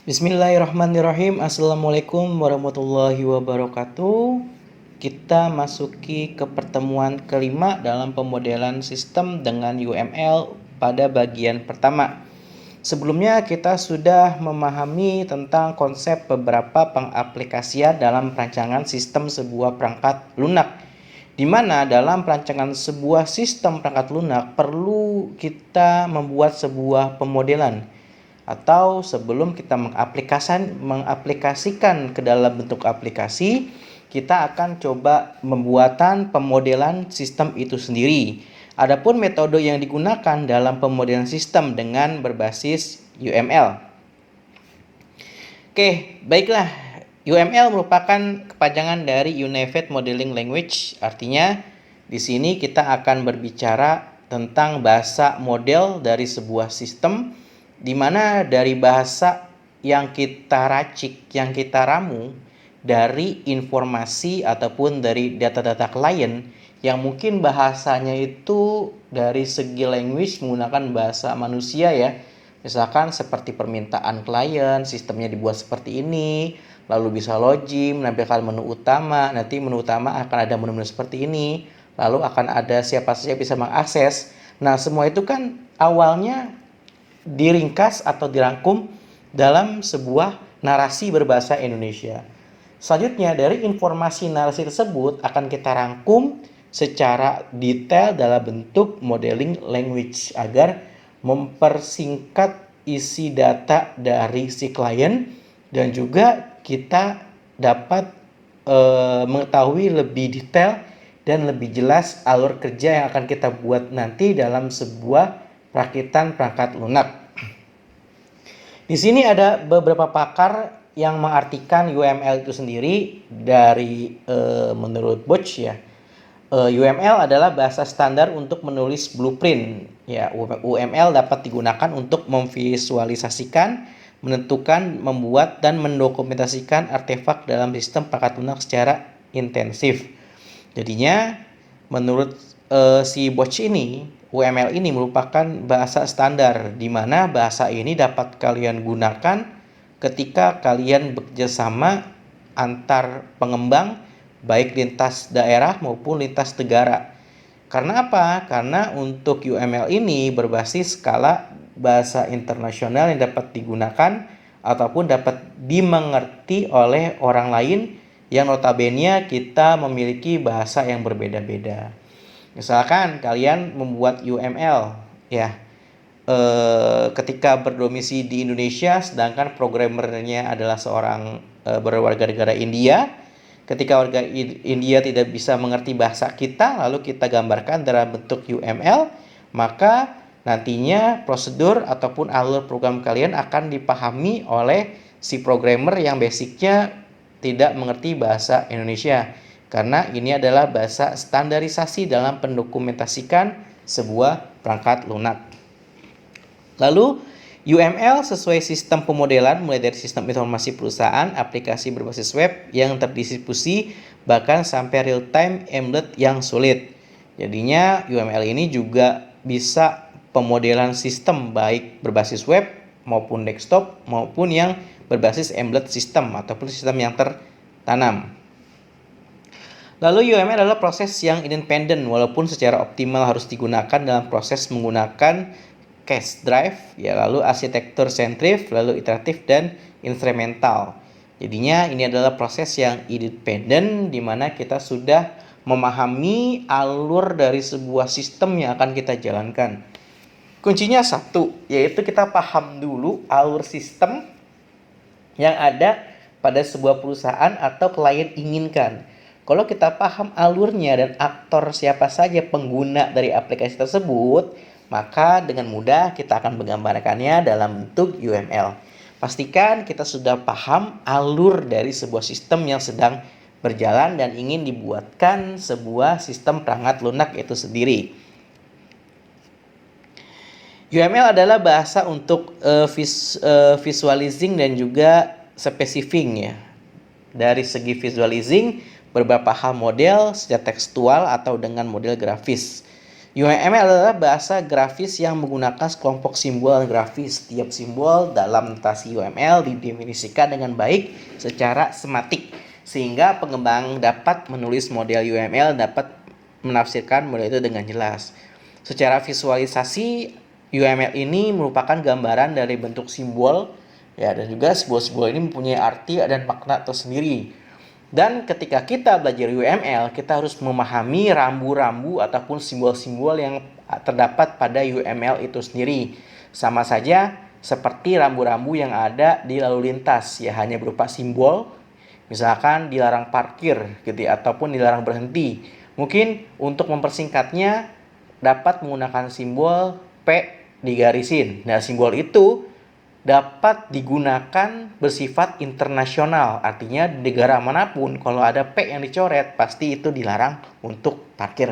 Bismillahirrahmanirrahim. Assalamualaikum warahmatullahi wabarakatuh. Kita masuki ke pertemuan kelima dalam pemodelan sistem dengan UML pada bagian pertama. Sebelumnya kita sudah memahami tentang konsep beberapa pengaplikasian dalam perancangan sistem sebuah perangkat lunak, di mana dalam perancangan sebuah sistem perangkat lunak perlu kita membuat sebuah pemodelan, atau sebelum kita mengaplikasikan ke dalam bentuk aplikasi, kita akan coba pembuatan pemodelan sistem itu sendiri. Adapun metode yang digunakan dalam pemodelan sistem dengan berbasis UML. Oke, baiklah. UML merupakan kepanjangan dari Unified Modeling Language. Artinya di sini kita akan berbicara tentang bahasa model dari sebuah sistem, di mana dari bahasa yang kita racik, yang kita ramu dari informasi ataupun dari data-data klien yang mungkin bahasanya itu dari segi language menggunakan bahasa manusia ya. Misalkan seperti permintaan klien, sistemnya dibuat seperti ini, lalu bisa login, menampilkan menu utama, nanti menu utama akan ada menu-menu seperti ini, lalu akan ada siapa saja bisa mengakses. Nah, semua itu kan awalnya diringkas atau dirangkum dalam sebuah narasi berbahasa Indonesia. Selanjutnya, dari informasi narasi tersebut akan kita rangkum secara detail dalam bentuk modeling language agar mempersingkat isi data dari si klien, dan juga kita dapat mengetahui lebih detail dan lebih jelas alur kerja yang akan kita buat nanti dalam sebuah perakitan perangkat lunak. Di sini ada beberapa pakar yang mengartikan UML itu sendiri dari menurut Boch ya. UML adalah bahasa standar untuk menulis blueprint. Ya, UML dapat digunakan untuk memvisualisasikan, menentukan, membuat dan mendokumentasikan artefak dalam sistem perangkat lunak secara intensif. Jadinya menurut si Boch ini, UML ini merupakan bahasa standar di mana bahasa ini dapat kalian gunakan ketika kalian bekerja sama antar pengembang baik lintas daerah maupun lintas negara. Karena apa? Karena untuk UML ini berbasis skala bahasa internasional yang dapat digunakan ataupun dapat dimengerti oleh orang lain yang notabene kita memiliki bahasa yang berbeda-beda. Misalkan kalian membuat UML ya, ketika berdomisili di Indonesia sedangkan programmernya adalah seorang berwarga negara India. Ketika warga India tidak bisa mengerti bahasa kita, lalu kita gambarkan dalam bentuk UML, maka nantinya prosedur ataupun alur program kalian akan dipahami oleh si programmer yang basicnya tidak mengerti bahasa Indonesia, karena ini adalah bahasa standarisasi dalam mendokumentasikan sebuah perangkat lunak. Lalu UML sesuai sistem pemodelan mulai dari sistem informasi perusahaan, aplikasi berbasis web yang terdistribusi, bahkan sampai real time embedded yang sulit. Jadinya UML ini juga bisa pemodelan sistem baik berbasis web maupun desktop maupun yang berbasis embedded system ataupun sistem yang tertanam. Lalu UML adalah proses yang independen walaupun secara optimal harus digunakan dalam proses menggunakan cache drive ya, lalu arsitektur sentrif, lalu iteratif dan instrumental. Jadinya ini adalah proses yang independen di mana kita sudah memahami alur dari sebuah sistem yang akan kita jalankan. Kuncinya satu, yaitu kita paham dulu alur sistem yang ada pada sebuah perusahaan atau klien inginkan. Kalau kita paham alurnya dan aktor siapa saja pengguna dari aplikasi tersebut, maka dengan mudah kita akan menggambarkannya dalam bentuk UML. Pastikan kita sudah paham alur dari sebuah sistem yang sedang berjalan dan ingin dibuatkan sebuah sistem perangkat lunak itu sendiri. UML adalah bahasa untuk visualizing dan juga specifying ya. Dari segi visualizing, beberapa hal model secara tekstual atau dengan model grafis. UML adalah bahasa grafis yang menggunakan sekelompok simbol grafis. Setiap simbol dalam notasi UML didefinisikan dengan baik secara sematik, sehingga pengembang dapat menulis model UML dapat menafsirkan model itu dengan jelas. Secara visualisasi, UML ini merupakan gambaran dari bentuk simbol, ya, dan juga sebuah simbol ini mempunyai arti dan makna tersendiri. Dan ketika kita belajar UML, kita harus memahami rambu-rambu ataupun simbol-simbol yang terdapat pada UML itu sendiri. Sama saja seperti rambu-rambu yang ada di lalu lintas, ya, hanya berupa simbol. Misalkan dilarang parkir gitu ya, ataupun dilarang berhenti. Mungkin untuk mempersingkatnya dapat menggunakan simbol P digarisin. Nah, simbol itu dapat digunakan bersifat internasional, artinya di negara manapun kalau ada P yang dicoret pasti itu dilarang untuk parkir.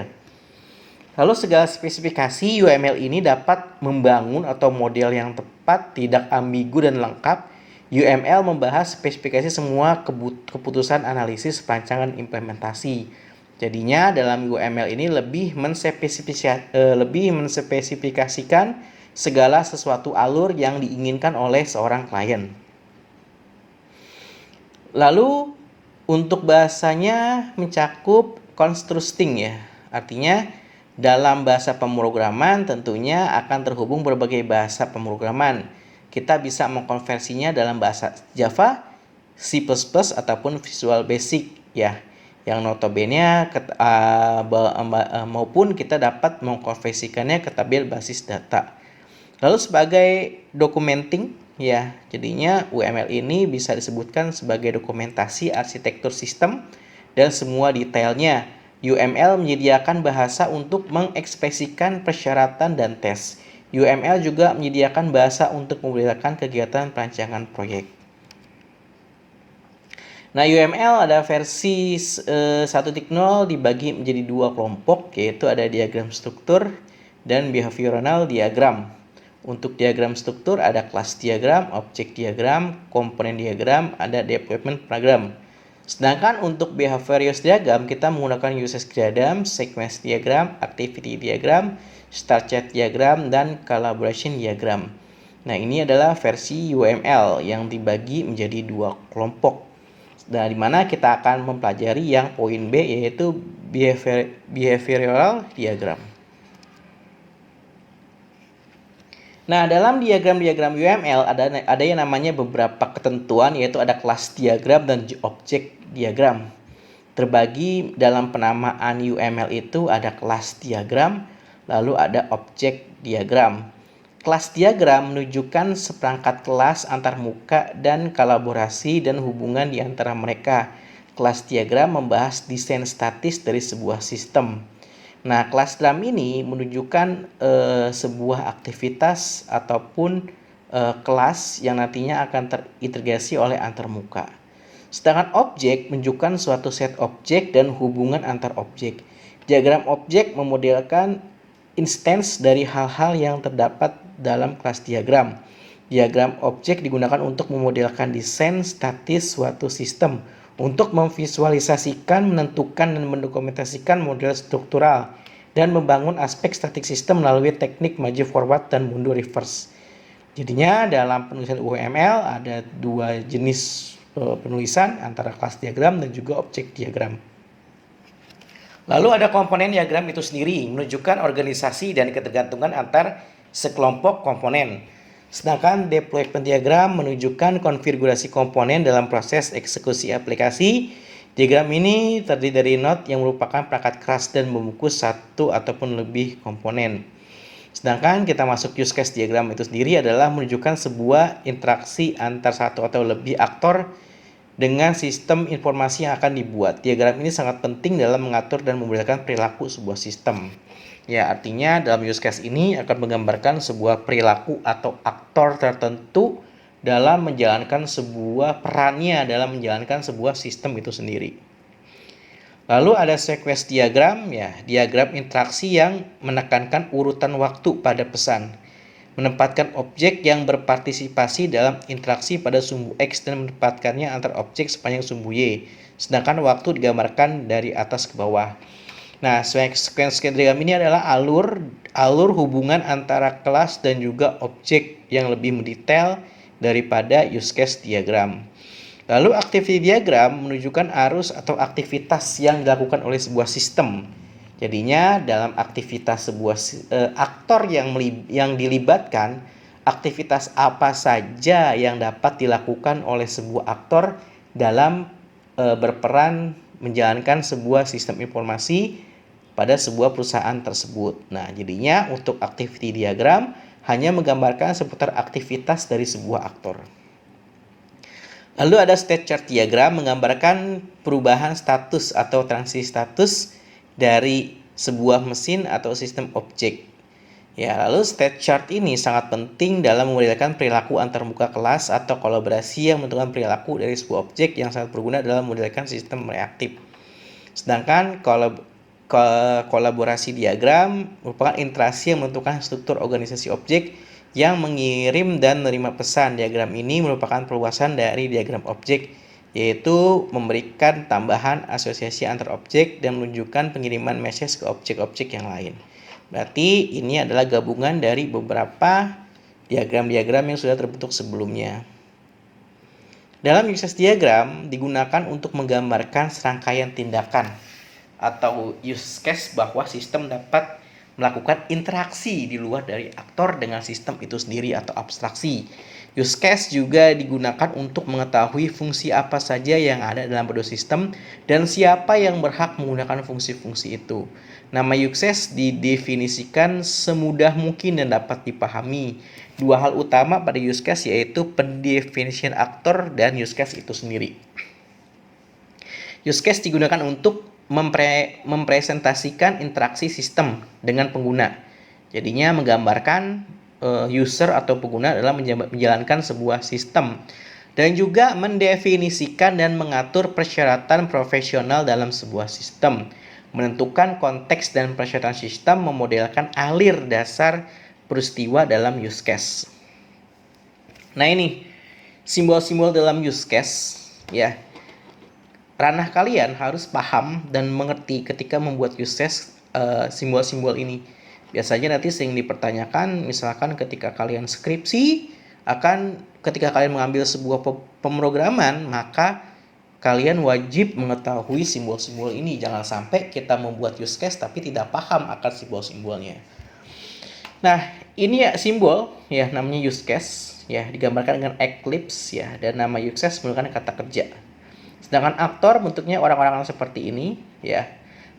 Lalu segala spesifikasi UML ini dapat membangun atau model yang tepat, tidak ambigu dan lengkap. UML membahas spesifikasi semua keputusan analisis perancangan implementasi. Jadinya dalam UML ini lebih menspesifikasikan segala sesuatu alur yang diinginkan oleh seorang klien. Lalu untuk bahasanya mencakup constructing, ya. Artinya dalam bahasa pemrograman tentunya akan terhubung berbagai bahasa pemrograman. Kita bisa mengkonversinya dalam bahasa Java, C++ ataupun Visual Basic, ya. Yang notabene maupun kita dapat mengkonversikannya ke tabel basis data. Lalu sebagai documenting, ya, jadinya UML ini bisa disebutkan sebagai dokumentasi arsitektur sistem dan semua detailnya. UML menyediakan bahasa untuk mengekspresikan persyaratan dan tes. UML juga menyediakan bahasa untuk memudahkan kegiatan perancangan proyek. Nah, UML ada versi 1.0 dibagi menjadi dua kelompok, yaitu ada diagram struktur dan behavioral diagram. Untuk diagram struktur ada class diagram, object diagram, komponen diagram, ada deployment diagram. Sedangkan untuk behaviorist diagram kita menggunakan usage diagram, sequence diagram, activity diagram, start chat diagram, dan collaboration diagram. Nah, ini adalah versi UML yang dibagi menjadi dua kelompok. Nah, di mana kita akan mempelajari yang poin B, yaitu behavioral diagram. Nah, dalam diagram-diagram UML ada yang namanya beberapa ketentuan, yaitu ada kelas diagram dan objek diagram. Terbagi dalam penamaan UML itu ada kelas diagram, lalu ada objek diagram. Kelas diagram menunjukkan seperangkat kelas antarmuka dan kolaborasi dan hubungan di antara mereka. Kelas diagram membahas desain statis dari sebuah sistem. Nah, kelas diagram ini menunjukkan sebuah aktivitas ataupun kelas yang nantinya akan terintegrasi oleh antarmuka. Sedangkan objek menunjukkan suatu set objek dan hubungan antar objek. Diagram objek memodelkan instance dari hal-hal yang terdapat dalam kelas diagram. Diagram objek digunakan untuk memodelkan desain statis suatu sistem, untuk memvisualisasikan, menentukan, dan mendokumentasikan model struktural, dan membangun aspek static system melalui teknik maju forward dan mundur reverse. Jadinya dalam penulisan UML ada dua jenis penulisan, antara kelas diagram dan juga objek diagram. Lalu ada komponen diagram itu sendiri, menunjukkan organisasi dan ketergantungan antar sekelompok komponen. Sedangkan deployment diagram menunjukkan konfigurasi komponen dalam proses eksekusi aplikasi. Diagram ini terdiri dari node yang merupakan perangkat keras dan membungkus satu ataupun lebih komponen. Sedangkan kita masuk use case diagram itu sendiri adalah menunjukkan sebuah interaksi antar satu atau lebih aktor dengan sistem informasi yang akan dibuat. Diagram ini sangat penting dalam mengatur dan membedakan perilaku sebuah sistem. Ya, artinya dalam use case ini akan menggambarkan sebuah perilaku atau aktor tertentu dalam menjalankan sebuah perannya dalam menjalankan sebuah sistem itu sendiri. Lalu ada sequence diagram, ya, diagram interaksi yang menekankan urutan waktu pada pesan, menempatkan objek yang berpartisipasi dalam interaksi pada sumbu X dan menempatkannya antar objek sepanjang sumbu Y, sedangkan waktu digambarkan dari atas ke bawah. Nah, sequence diagram ini adalah alur hubungan antara kelas dan juga objek yang lebih mendetail daripada use case diagram. Lalu activity diagram menunjukkan arus atau aktivitas yang dilakukan oleh sebuah sistem. Jadinya dalam aktivitas sebuah aktor yang dilibatkan, aktivitas apa saja yang dapat dilakukan oleh sebuah aktor dalam berperan menjalankan sebuah sistem informasi pada sebuah perusahaan tersebut. Nah, jadinya untuk activity diagram hanya menggambarkan seputar aktivitas dari sebuah aktor. Lalu ada state chart diagram menggambarkan perubahan status atau transisi status dari sebuah mesin atau sistem objek. Ya, lalu state chart ini sangat penting dalam memodelkan perilaku antarmuka kelas atau kolaborasi yang menentukan perilaku dari sebuah objek yang sangat berguna dalam memodelkan sistem reaktif. Sedangkan kolaborasi diagram merupakan interaksi yang menentukan struktur organisasi objek yang mengirim dan menerima pesan. Diagram ini merupakan perluasan dari diagram objek, yaitu memberikan tambahan asosiasi antar objek dan menunjukkan pengiriman message ke objek-objek yang lain. Berarti ini adalah gabungan dari beberapa diagram-diagram yang sudah terbentuk sebelumnya. Dalam use case diagram digunakan untuk menggambarkan serangkaian tindakan atau use case bahwa sistem dapat melakukan interaksi di luar dari aktor dengan sistem itu sendiri atau abstraksi. Use case juga digunakan untuk mengetahui fungsi apa saja yang ada dalam produk sistem dan siapa yang berhak menggunakan fungsi-fungsi itu. Nama use case didefinisikan semudah mungkin dan dapat dipahami. Dua hal utama pada use case yaitu pendefinisian aktor dan use case itu sendiri. Use case digunakan untuk mempresentasikan interaksi sistem dengan pengguna. Jadinya menggambarkan user atau pengguna dalam menjalankan sebuah sistem. Dan juga mendefinisikan dan mengatur persyaratan profesional dalam sebuah sistem. Menentukan konteks dan persyaratan sistem, memodelkan alir dasar peristiwa dalam use case. Nah, ini simbol-simbol dalam use case ya. Ranah kalian harus paham dan mengerti ketika membuat use case simbol-simbol ini. Biasanya nanti sering dipertanyakan, misalkan ketika kalian skripsi, ketika kalian mengambil sebuah pemrograman, maka kalian wajib mengetahui simbol-simbol ini. Jangan sampai kita membuat use case tapi tidak paham akan simbol-simbolnya. Nah, ini ya simbol ya, namanya use case ya, digambarkan dengan eclipse ya, dan nama use case menggunakan kata kerja. Sedangkan aktor bentuknya orang-orang seperti ini ya,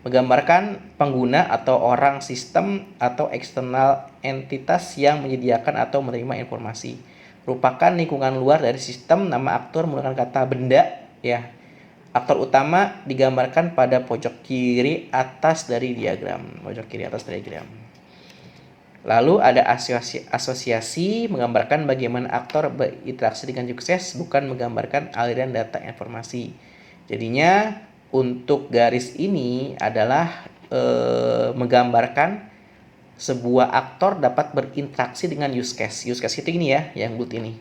menggambarkan pengguna atau orang sistem atau eksternal entitas yang menyediakan atau menerima informasi. Merupakan lingkungan luar dari sistem. Nama aktor menggunakan kata benda ya. Aktor utama digambarkan pada pojok kiri atas dari diagram. Lalu ada asosiasi menggambarkan bagaimana aktor berinteraksi dengan use case, bukan menggambarkan aliran data informasi. Jadinya untuk garis ini adalah menggambarkan sebuah aktor dapat berinteraksi dengan use case. Use case itu ini ya, yang but ini.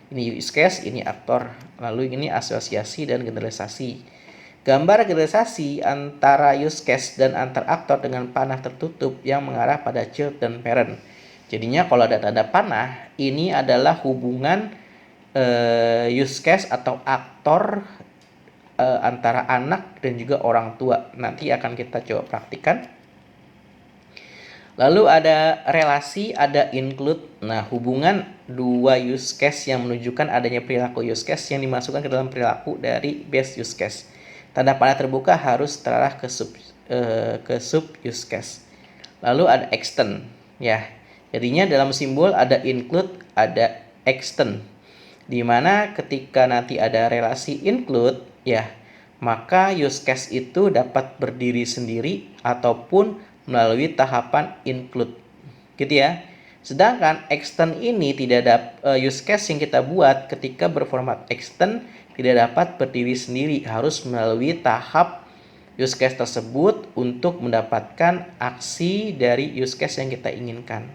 Ini use case, ini aktor. Lalu ini asosiasi dan generalisasi. Gambar generalisasi antara use case dan antar aktor dengan panah tertutup yang mengarah pada child dan parent. Jadinya kalau ada tanda panah, ini adalah hubungan use case atau aktor antara anak dan juga orang tua. Nanti akan kita coba praktikan. Lalu ada relasi, ada include. Nah, hubungan dua use case yang menunjukkan adanya perilaku use case yang dimasukkan ke dalam perilaku dari base use case. Tanda panah terbuka harus terarah ke sub use case. Lalu ada extend ya. Jadinya dalam simbol ada include, ada extend. Di mana ketika nanti ada relasi include ya, maka use case itu dapat berdiri sendiri ataupun melalui tahapan include. Gitu ya. Sedangkan extend ini tidak ada use case yang kita buat ketika berformat extend tidak dapat berdiri sendiri, harus melalui tahap use case tersebut untuk mendapatkan aksi dari use case yang kita inginkan.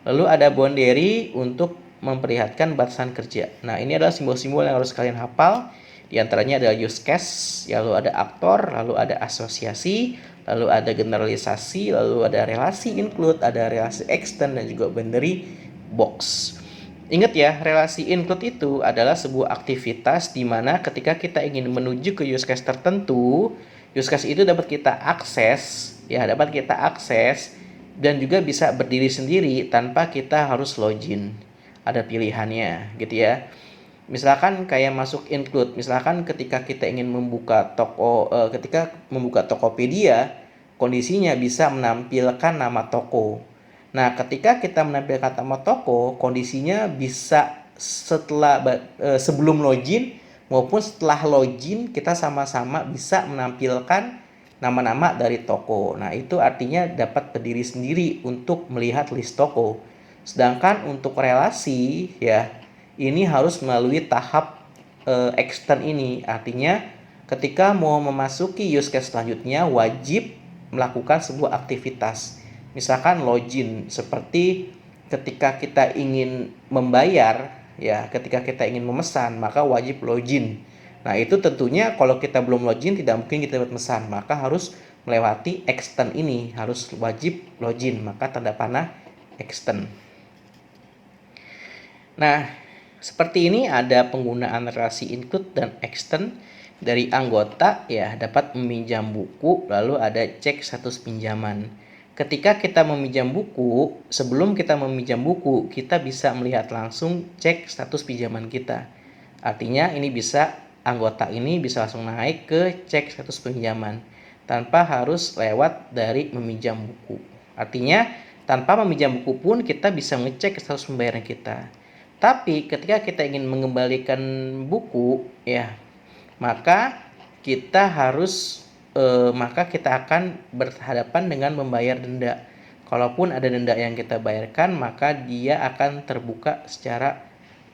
Lalu ada boundary untuk memperlihatkan batasan kerja. Nah, ini adalah simbol-simbol yang harus kalian hafal. Di antaranya ada use case, lalu ada aktor, lalu ada asosiasi, lalu ada generalisasi, lalu ada relasi include, ada relasi extend, dan juga boundary box. Ingat ya, relasi include itu adalah sebuah aktivitas di mana ketika kita ingin menuju ke use case tertentu, use case itu dapat kita akses, dan juga bisa berdiri sendiri tanpa kita harus login. Ada pilihannya, gitu ya. Misalkan kayak masuk include, misalkan ketika kita ingin membuka Tokopedia, kondisinya bisa menampilkan nama toko. Nah, ketika kita menampilkan nama toko, kondisinya bisa sebelum login maupun setelah login kita sama-sama bisa menampilkan nama-nama dari toko. Nah, itu artinya dapat berdiri sendiri untuk melihat list toko. Sedangkan untuk relasi ya, ini harus melalui tahap extend ini. Artinya ketika mau memasuki use case selanjutnya wajib melakukan sebuah aktivitas. Misalkan login, seperti ketika kita ingin membayar ya, ketika kita ingin memesan maka wajib login. Nah, itu tentunya kalau kita belum login tidak mungkin kita dapat memesan, maka harus melewati extend ini, harus wajib login, maka tanda panah extend. Nah, seperti ini ada penggunaan relasi include dan extend. Dari anggota ya dapat meminjam buku, lalu ada cek status pinjaman. Ketika kita meminjam buku, sebelum kita meminjam buku, kita bisa melihat langsung cek status pinjaman kita. Artinya anggota ini bisa langsung naik ke cek status pinjaman tanpa harus lewat dari meminjam buku. Artinya tanpa meminjam buku pun kita bisa ngecek status pembayaran kita. Tapi ketika kita ingin mengembalikan buku ya, maka kita akan berhadapan dengan membayar denda. Kalaupun ada denda yang kita bayarkan, maka dia akan terbuka secara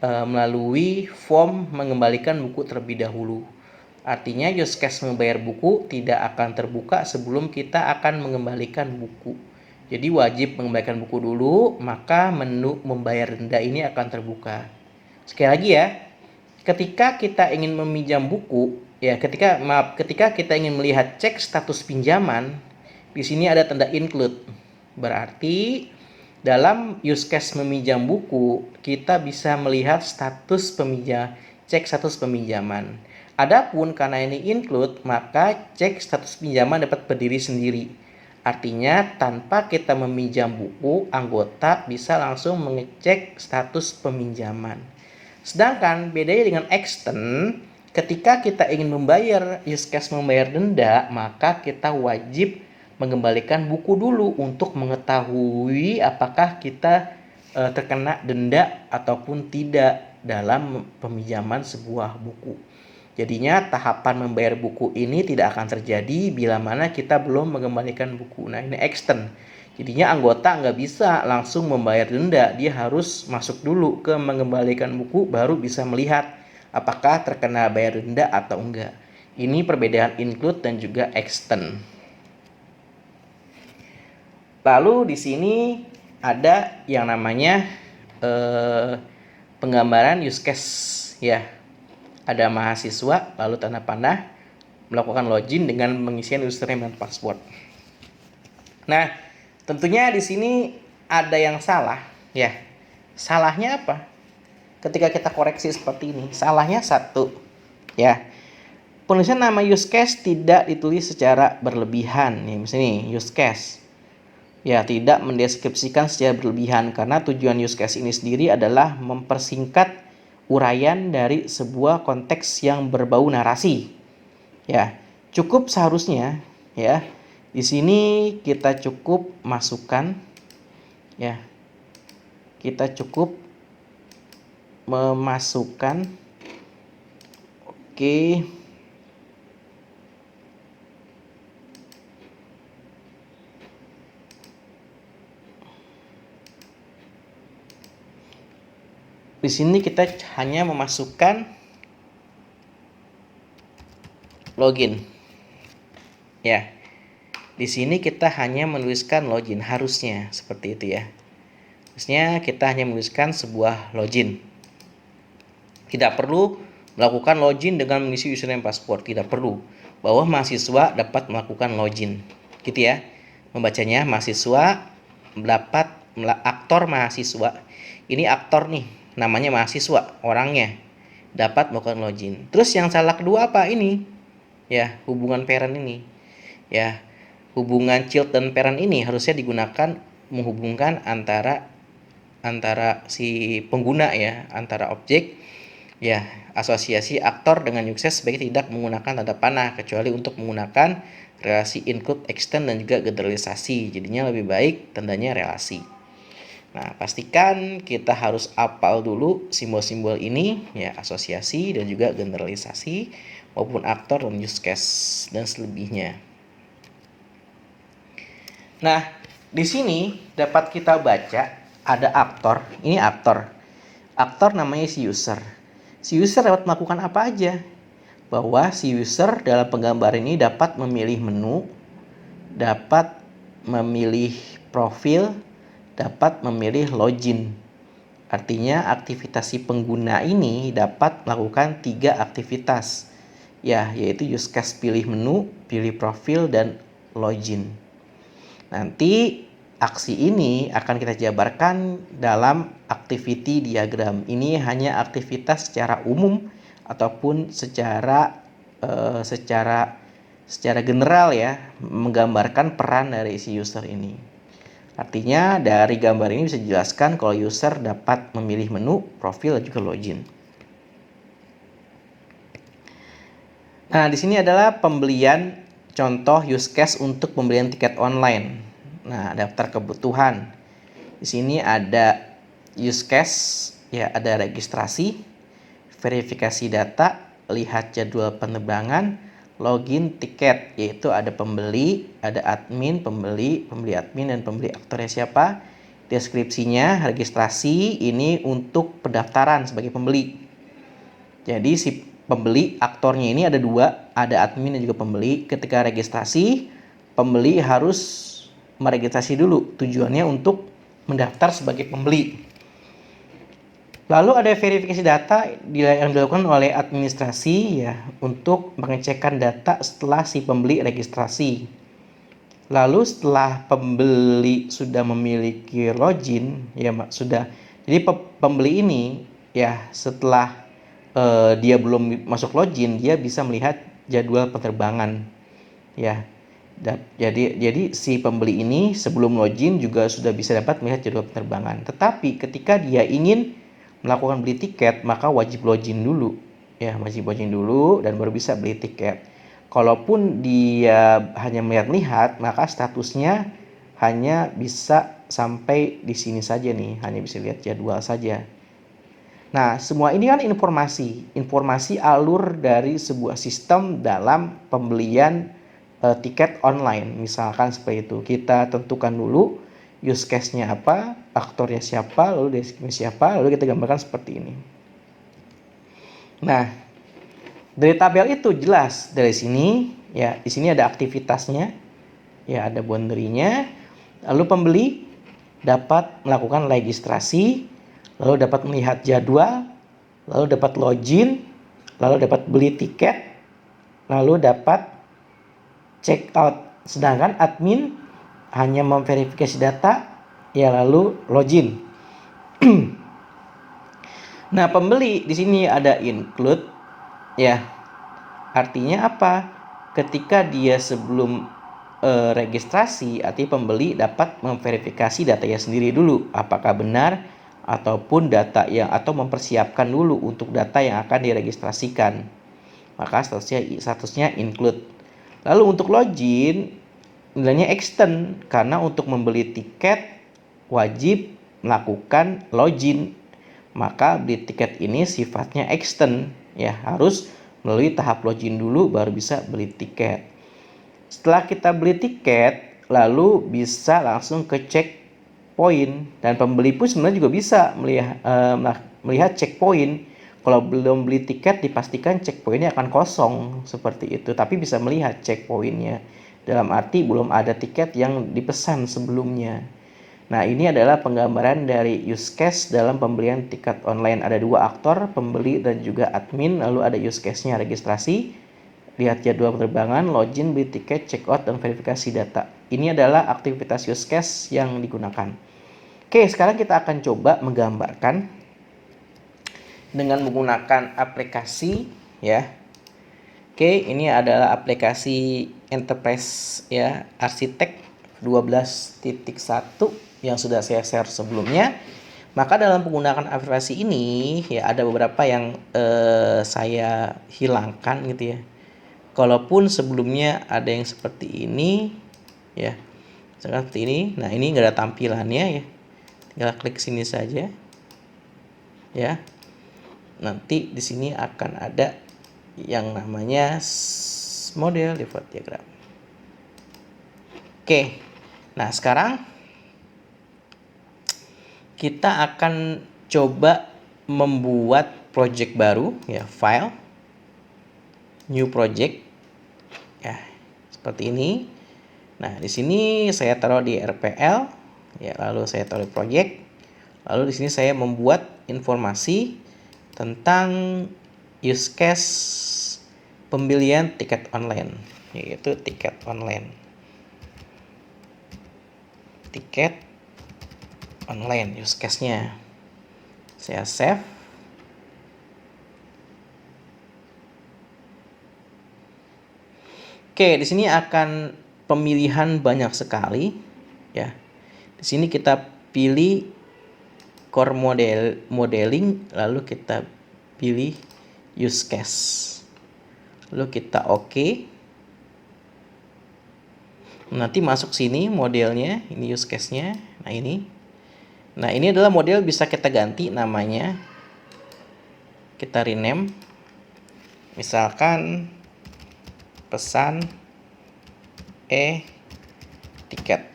melalui form mengembalikan buku terlebih dahulu. Artinya use case membayar buku tidak akan terbuka sebelum kita akan mengembalikan buku. Jadi wajib mengembalikan buku dulu, maka menu membayar denda ini akan terbuka. Sekali lagi ya, ketika kita ingin meminjam buku, ya ketika kita ingin melihat cek status pinjaman, di sini ada tanda include. Berarti dalam use case meminjam buku, kita bisa melihat cek status peminjaman. Adapun karena ini include, maka cek status pinjaman dapat berdiri sendiri. Artinya tanpa kita meminjam buku, anggota bisa langsung mengecek status peminjaman. Sedangkan bedanya dengan extend, ketika kita ingin membayar use case membayar denda, maka kita wajib mengembalikan buku dulu untuk mengetahui apakah kita terkena denda ataupun tidak dalam peminjaman sebuah buku. Jadinya tahapan membayar buku ini tidak akan terjadi bila mana kita belum mengembalikan buku. Nah, ini extend. Jadinya anggota nggak bisa langsung membayar denda, dia harus masuk dulu ke mengembalikan buku baru bisa melihat apakah terkena bayar denda atau enggak. Ini perbedaan include dan juga extend. Lalu di sini ada yang namanya penggambaran use case ya. Ada mahasiswa lalu tanda panah melakukan login dengan mengisian username dan password. Nah, tentunya di sini ada yang salah ya. Salahnya apa? Ketika kita koreksi seperti ini, salahnya satu ya. Penulisan nama use case tidak ditulis secara berlebihan. Nih, misalnya use case. Ya, tidak mendeskripsikan secara berlebihan karena tujuan use case ini sendiri adalah mempersingkat uraian dari sebuah konteks yang berbau narasi. Ya, cukup seharusnya ya. Di sini kita cukup masukkan ya. Kita cukup memasukkan di sini kita hanya memasukkan login. Ya. Di sini kita hanya menuliskan login, harusnya seperti itu ya. Harusnya kita hanya menuliskan sebuah login. Tidak perlu melakukan login dengan mengisi username password, tidak perlu. Bahwa mahasiswa dapat melakukan login. Gitu ya. Membacanya mahasiswa dapat aktor mahasiswa. Ini aktor nih, namanya mahasiswa, orangnya dapat melakukan login. Terus yang salah kedua apa ini? Ya, hubungan parent ini. Ya, hubungan child dan parent ini harusnya digunakan menghubungkan antara si pengguna ya, antara objek ya, asosiasi aktor dengan use case sebaiknya tidak menggunakan tanda panah kecuali untuk menggunakan relasi include, extend dan juga generalisasi. Jadinya lebih baik tandanya relasi. Nah, pastikan kita harus hafal dulu simbol-simbol ini ya, asosiasi dan juga generalisasi maupun aktor dan use case dan selebihnya. Nah, di sini dapat kita baca ada aktor. Ini aktor. Aktor namanya si user. Si user dapat melakukan apa aja? Bahwa si user dalam penggambaran ini dapat memilih menu, dapat memilih profil, dapat memilih login. Artinya aktivitas si pengguna ini dapat melakukan 3 aktivitas. Ya, yaitu use case pilih menu, pilih profil, dan login. Nanti aksi ini akan kita jabarkan dalam activity diagram. Ini hanya aktivitas secara umum ataupun secara general ya, menggambarkan peran dari si user ini. Artinya dari gambar ini bisa dijelaskan kalau user dapat memilih menu, profil, dan juga login. Nah, di sini adalah pembelian contoh use case untuk pembelian tiket online. Nah, daftar kebutuhan. Di sini ada use case, ya ada registrasi, verifikasi data, lihat jadwal penerbangan, login tiket, yaitu ada pembeli, ada admin, pembeli admin, dan pembeli aktornya siapa. Deskripsinya, registrasi ini untuk pendaftaran sebagai pembeli. Jadi si pembeli aktornya ini ada 2, ada admin dan juga pembeli. Ketika registrasi, pembeli harus meregistrasi dulu, tujuannya untuk mendaftar sebagai pembeli. Lalu ada verifikasi data yang dilakukan oleh administrasi ya, untuk mengecekkan data setelah si pembeli registrasi. Lalu setelah pembeli sudah memiliki login ya, sudah. Jadi pembeli ini ya, setelah dia belum masuk login, dia bisa melihat jadwal penerbangan ya. Jadi si pembeli ini sebelum login juga sudah bisa dapat melihat jadwal penerbangan. Tetapi ketika dia ingin melakukan beli tiket, maka wajib login dulu ya, wajib login dulu dan baru bisa beli tiket. Kalaupun dia hanya melihat-lihat, maka statusnya hanya bisa sampai di sini saja nih, hanya bisa lihat jadwal saja. Nah, semua ini kan informasi alur dari sebuah sistem dalam pembelian tiket online. Misalkan seperti itu, kita tentukan dulu use case-nya apa, aktornya siapa, lalu deskripsinya siapa, lalu kita gambarkan seperti ini. Nah, dari tabel itu jelas dari sini ya, di sini ada aktivitasnya ya, ada boundary-nya. Lalu pembeli dapat melakukan registrasi, lalu dapat melihat jadwal, lalu dapat login, lalu dapat beli tiket, lalu dapat check out. Sedangkan admin hanya memverifikasi data ya, lalu login. Nah, pembeli di sini ada include ya. Artinya apa? Ketika dia sebelum registrasi, artinya pembeli dapat memverifikasi datanya sendiri dulu apakah benar ataupun atau mempersiapkan dulu untuk data yang akan diregistrasikan. Maka statusnya include. Lalu untuk login nilainya extend, karena untuk membeli tiket wajib melakukan login. Maka beli tiket ini sifatnya extend ya, harus melalui tahap login dulu baru bisa beli tiket. Setelah kita beli tiket, lalu bisa langsung ke checkpoint, dan pembeli pun sebenarnya juga bisa melihat checkpoint. Kalau belum beli tiket, dipastikan checkpointnya akan kosong seperti itu, tapi bisa melihat checkpointnya, dalam arti belum ada tiket yang dipesan sebelumnya. Nah, ini adalah penggambaran dari use case dalam pembelian tiket online. Ada 2 aktor, pembeli dan juga admin, lalu ada use case-nya registrasi, lihat jadwal penerbangan, login, beli tiket, check out, dan verifikasi data. Ini adalah aktivitas use case yang digunakan. Oke, sekarang kita akan coba menggambarkan dengan menggunakan aplikasi ya. Oke, ini adalah aplikasi Enterprise ya, Architect 12.1 yang sudah saya share sebelumnya. Maka dalam penggunaan aplikasi ini ya ada beberapa yang saya hilangkan gitu ya. Kalaupun sebelumnya ada yang seperti ini ya, seperti ini. Nah, ini nggak ada tampilannya ya. Tinggal klik sini saja ya. Nanti di sini akan ada yang namanya model default diagram. Oke. Nah, sekarang kita akan coba membuat project baru ya, file new project ya, seperti ini. Nah, di sini saya taruh di RPL ya, lalu saya taruh project. Lalu di sini saya membuat informasi tentang use case pembelian tiket online, yaitu tiket online. Tiket online use case-nya. Saya save. Oke, di sini akan pemilihan banyak sekali ya. Di sini kita pilih core modeling, lalu kita pilih use case. Lalu kita oke. Nanti masuk sini modelnya, ini use case-nya. Nah, ini. Nah, ini adalah model, bisa kita ganti namanya. Kita rename. Misalkan pesan tiket.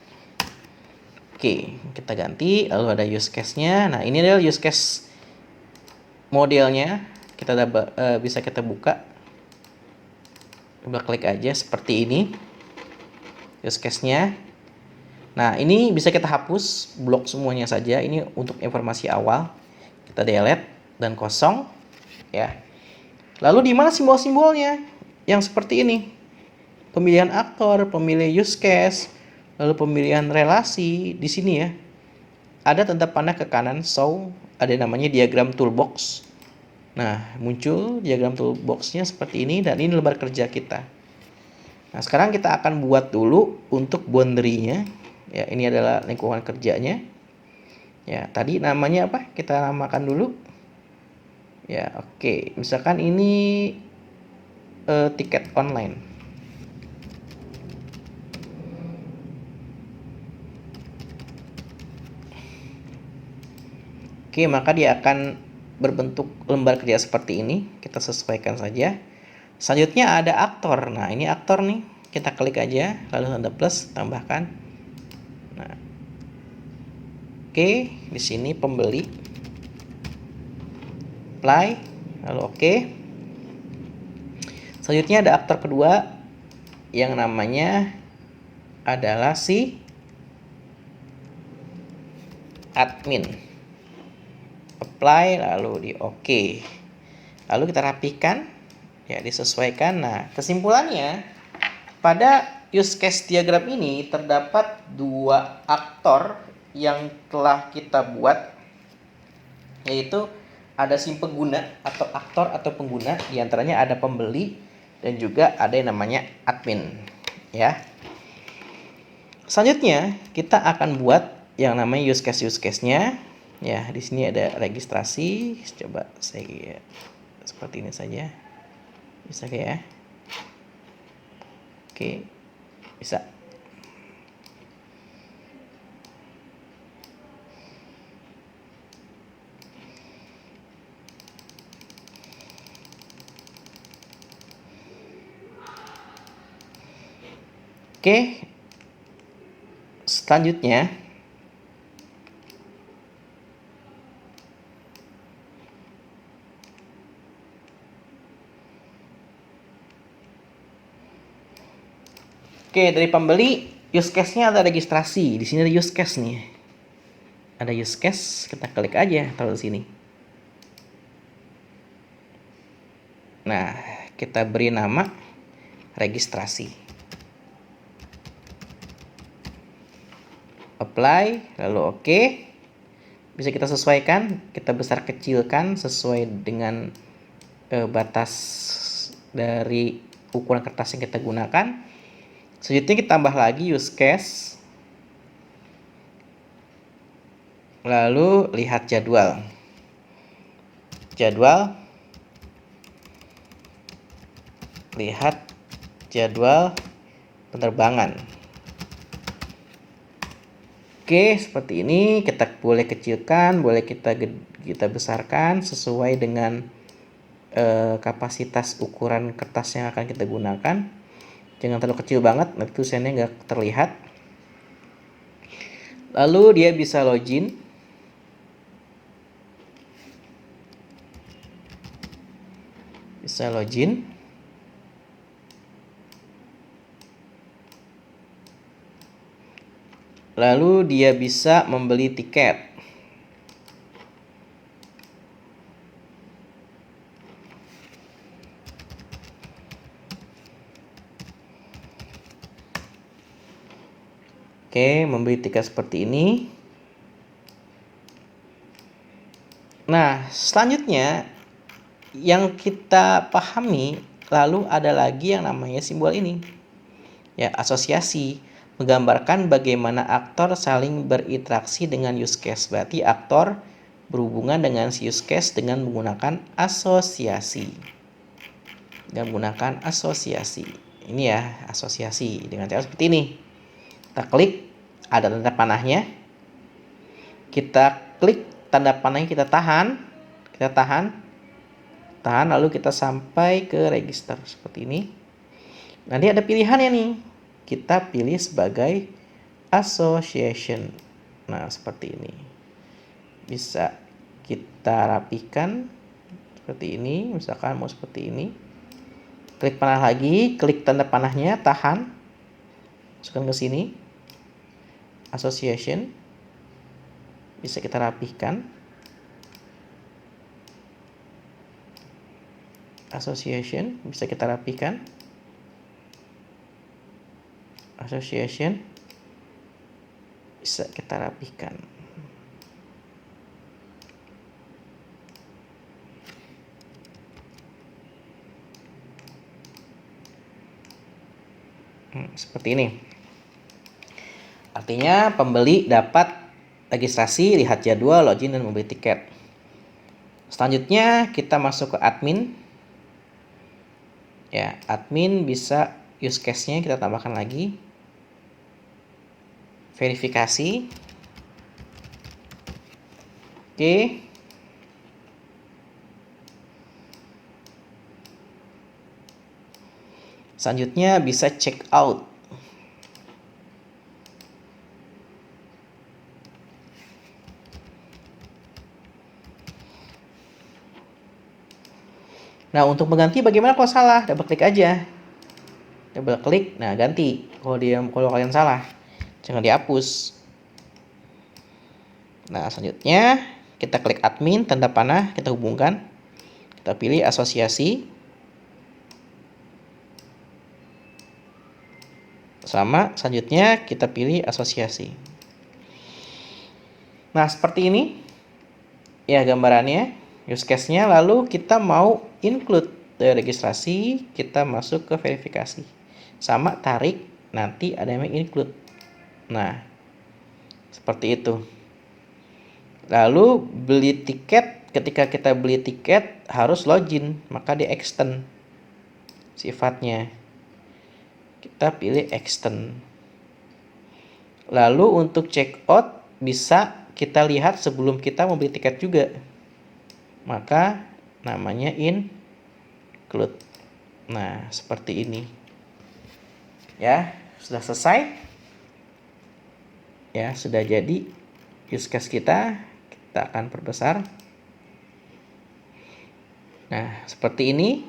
Oke, kita ganti, lalu ada use case-nya. Nah, ini adalah use case modelnya. Kita bisa kita buka. Coba klik aja seperti ini. Use case-nya. Nah, ini bisa kita hapus, blok semuanya saja. Ini untuk informasi awal. Kita delete dan kosong ya. Lalu di mana simbol-simbolnya? Yang seperti ini. Pemilihan aktor, pemilih use case, lalu pemilihan relasi di sini ya. Ada tanda panah ke kanan, show, ada namanya diagram toolbox. Nah, muncul diagram toolbox-nya seperti ini, dan ini lembar kerja kita. Nah, sekarang kita akan buat dulu untuk boundary-nya. Ya, ini adalah lingkungan kerjanya. Ya, tadi namanya apa? Kita namakan dulu. Ya, oke. Misalkan ini tiket online. Oke, maka dia akan berbentuk lembar kerja seperti ini. Kita sesuaikan saja. Selanjutnya ada aktor. Nah, ini aktor nih. Kita klik aja, lalu tanda plus, tambahkan. Nah, oke, di sini pembeli. Apply, lalu oke. Selanjutnya ada aktor kedua yang namanya adalah si admin. Apply, lalu di oke. Lalu kita rapikan ya, disesuaikan. Nah, kesimpulannya pada use case diagram ini terdapat dua aktor yang telah kita buat, yaitu ada si pengguna atau aktor atau pengguna, diantaranya ada pembeli dan juga ada yang namanya admin ya. Selanjutnya kita akan buat yang namanya use case-nya. Ya, di sini ada registrasi. Coba saya seperti ini saja. Bisa kayak ya? Oke. Bisa. Oke. Selanjutnya dari pembeli, use case-nya ada registrasi. Di sini ada use case nih. Ada use case, kita klik aja taruh di sini. Nah, kita beri nama. registrasi. Apply, lalu oke. Bisa kita sesuaikan, kita besar kecilkan sesuai dengan batas dari ukuran kertas yang kita gunakan. Selanjutnya kita tambah lagi use case. Lalu lihat jadwal. Lihat jadwal penerbangan. Oke, seperti ini. Kita boleh kecilkan, boleh kita besarkan sesuai dengan kapasitas ukuran kertas yang akan kita gunakan. Jangan terlalu kecil banget, nanti tulisannya nggak terlihat. Lalu dia bisa login. Lalu dia bisa membeli tiket. Oke, membeli tiket seperti ini. Nah, selanjutnya yang kita pahami, lalu ada lagi yang namanya simbol ini. Ya, asosiasi menggambarkan bagaimana aktor saling berinteraksi dengan use case. Berarti aktor berhubungan dengan si use case dengan menggunakan asosiasi. Ini ya, asosiasi dengan cara seperti ini. Kita klik, ada tanda panahnya. Kita klik tanda panahnya, kita tahan, lalu kita sampai ke register seperti ini. Nanti ada pilihannya nih. Kita pilih sebagai association. Nah, seperti ini. Bisa kita rapikan seperti ini, misalkan mau seperti ini. Klik panah lagi, klik tanda panahnya, tahan. Masukkan ke sini. Association. Bisa kita rapihkan. Association bisa kita rapihkan. Seperti ini. Artinya pembeli dapat registrasi, lihat jadwal, login, dan membeli tiket. Selanjutnya kita masuk ke admin. Ya, admin bisa use case-nya kita tambahkan lagi. Verifikasi. Oke. Selanjutnya bisa check out. Nah, untuk mengganti bagaimana kalau salah? Double klik aja. Nah ganti. Kalau kalian salah, jangan dihapus. Nah, selanjutnya kita klik admin, tanda panah, kita hubungkan. Kita pilih asosiasi. Sama, selanjutnya kita pilih asosiasi. Nah, seperti ini ya gambarannya, use case-nya. Lalu kita mau include dari registrasi, kita masuk ke verifikasi. Sama, tarik, nanti ada yang include. Nah, seperti itu. Lalu beli tiket, ketika kita beli tiket harus login, maka di extend sifatnya. Kita pilih extend. Lalu untuk check out bisa kita lihat sebelum kita membeli tiket juga. Maka namanya include. Nah, seperti ini. Ya, sudah selesai. Ya, sudah jadi use case kita. Kita akan perbesar. Nah, seperti ini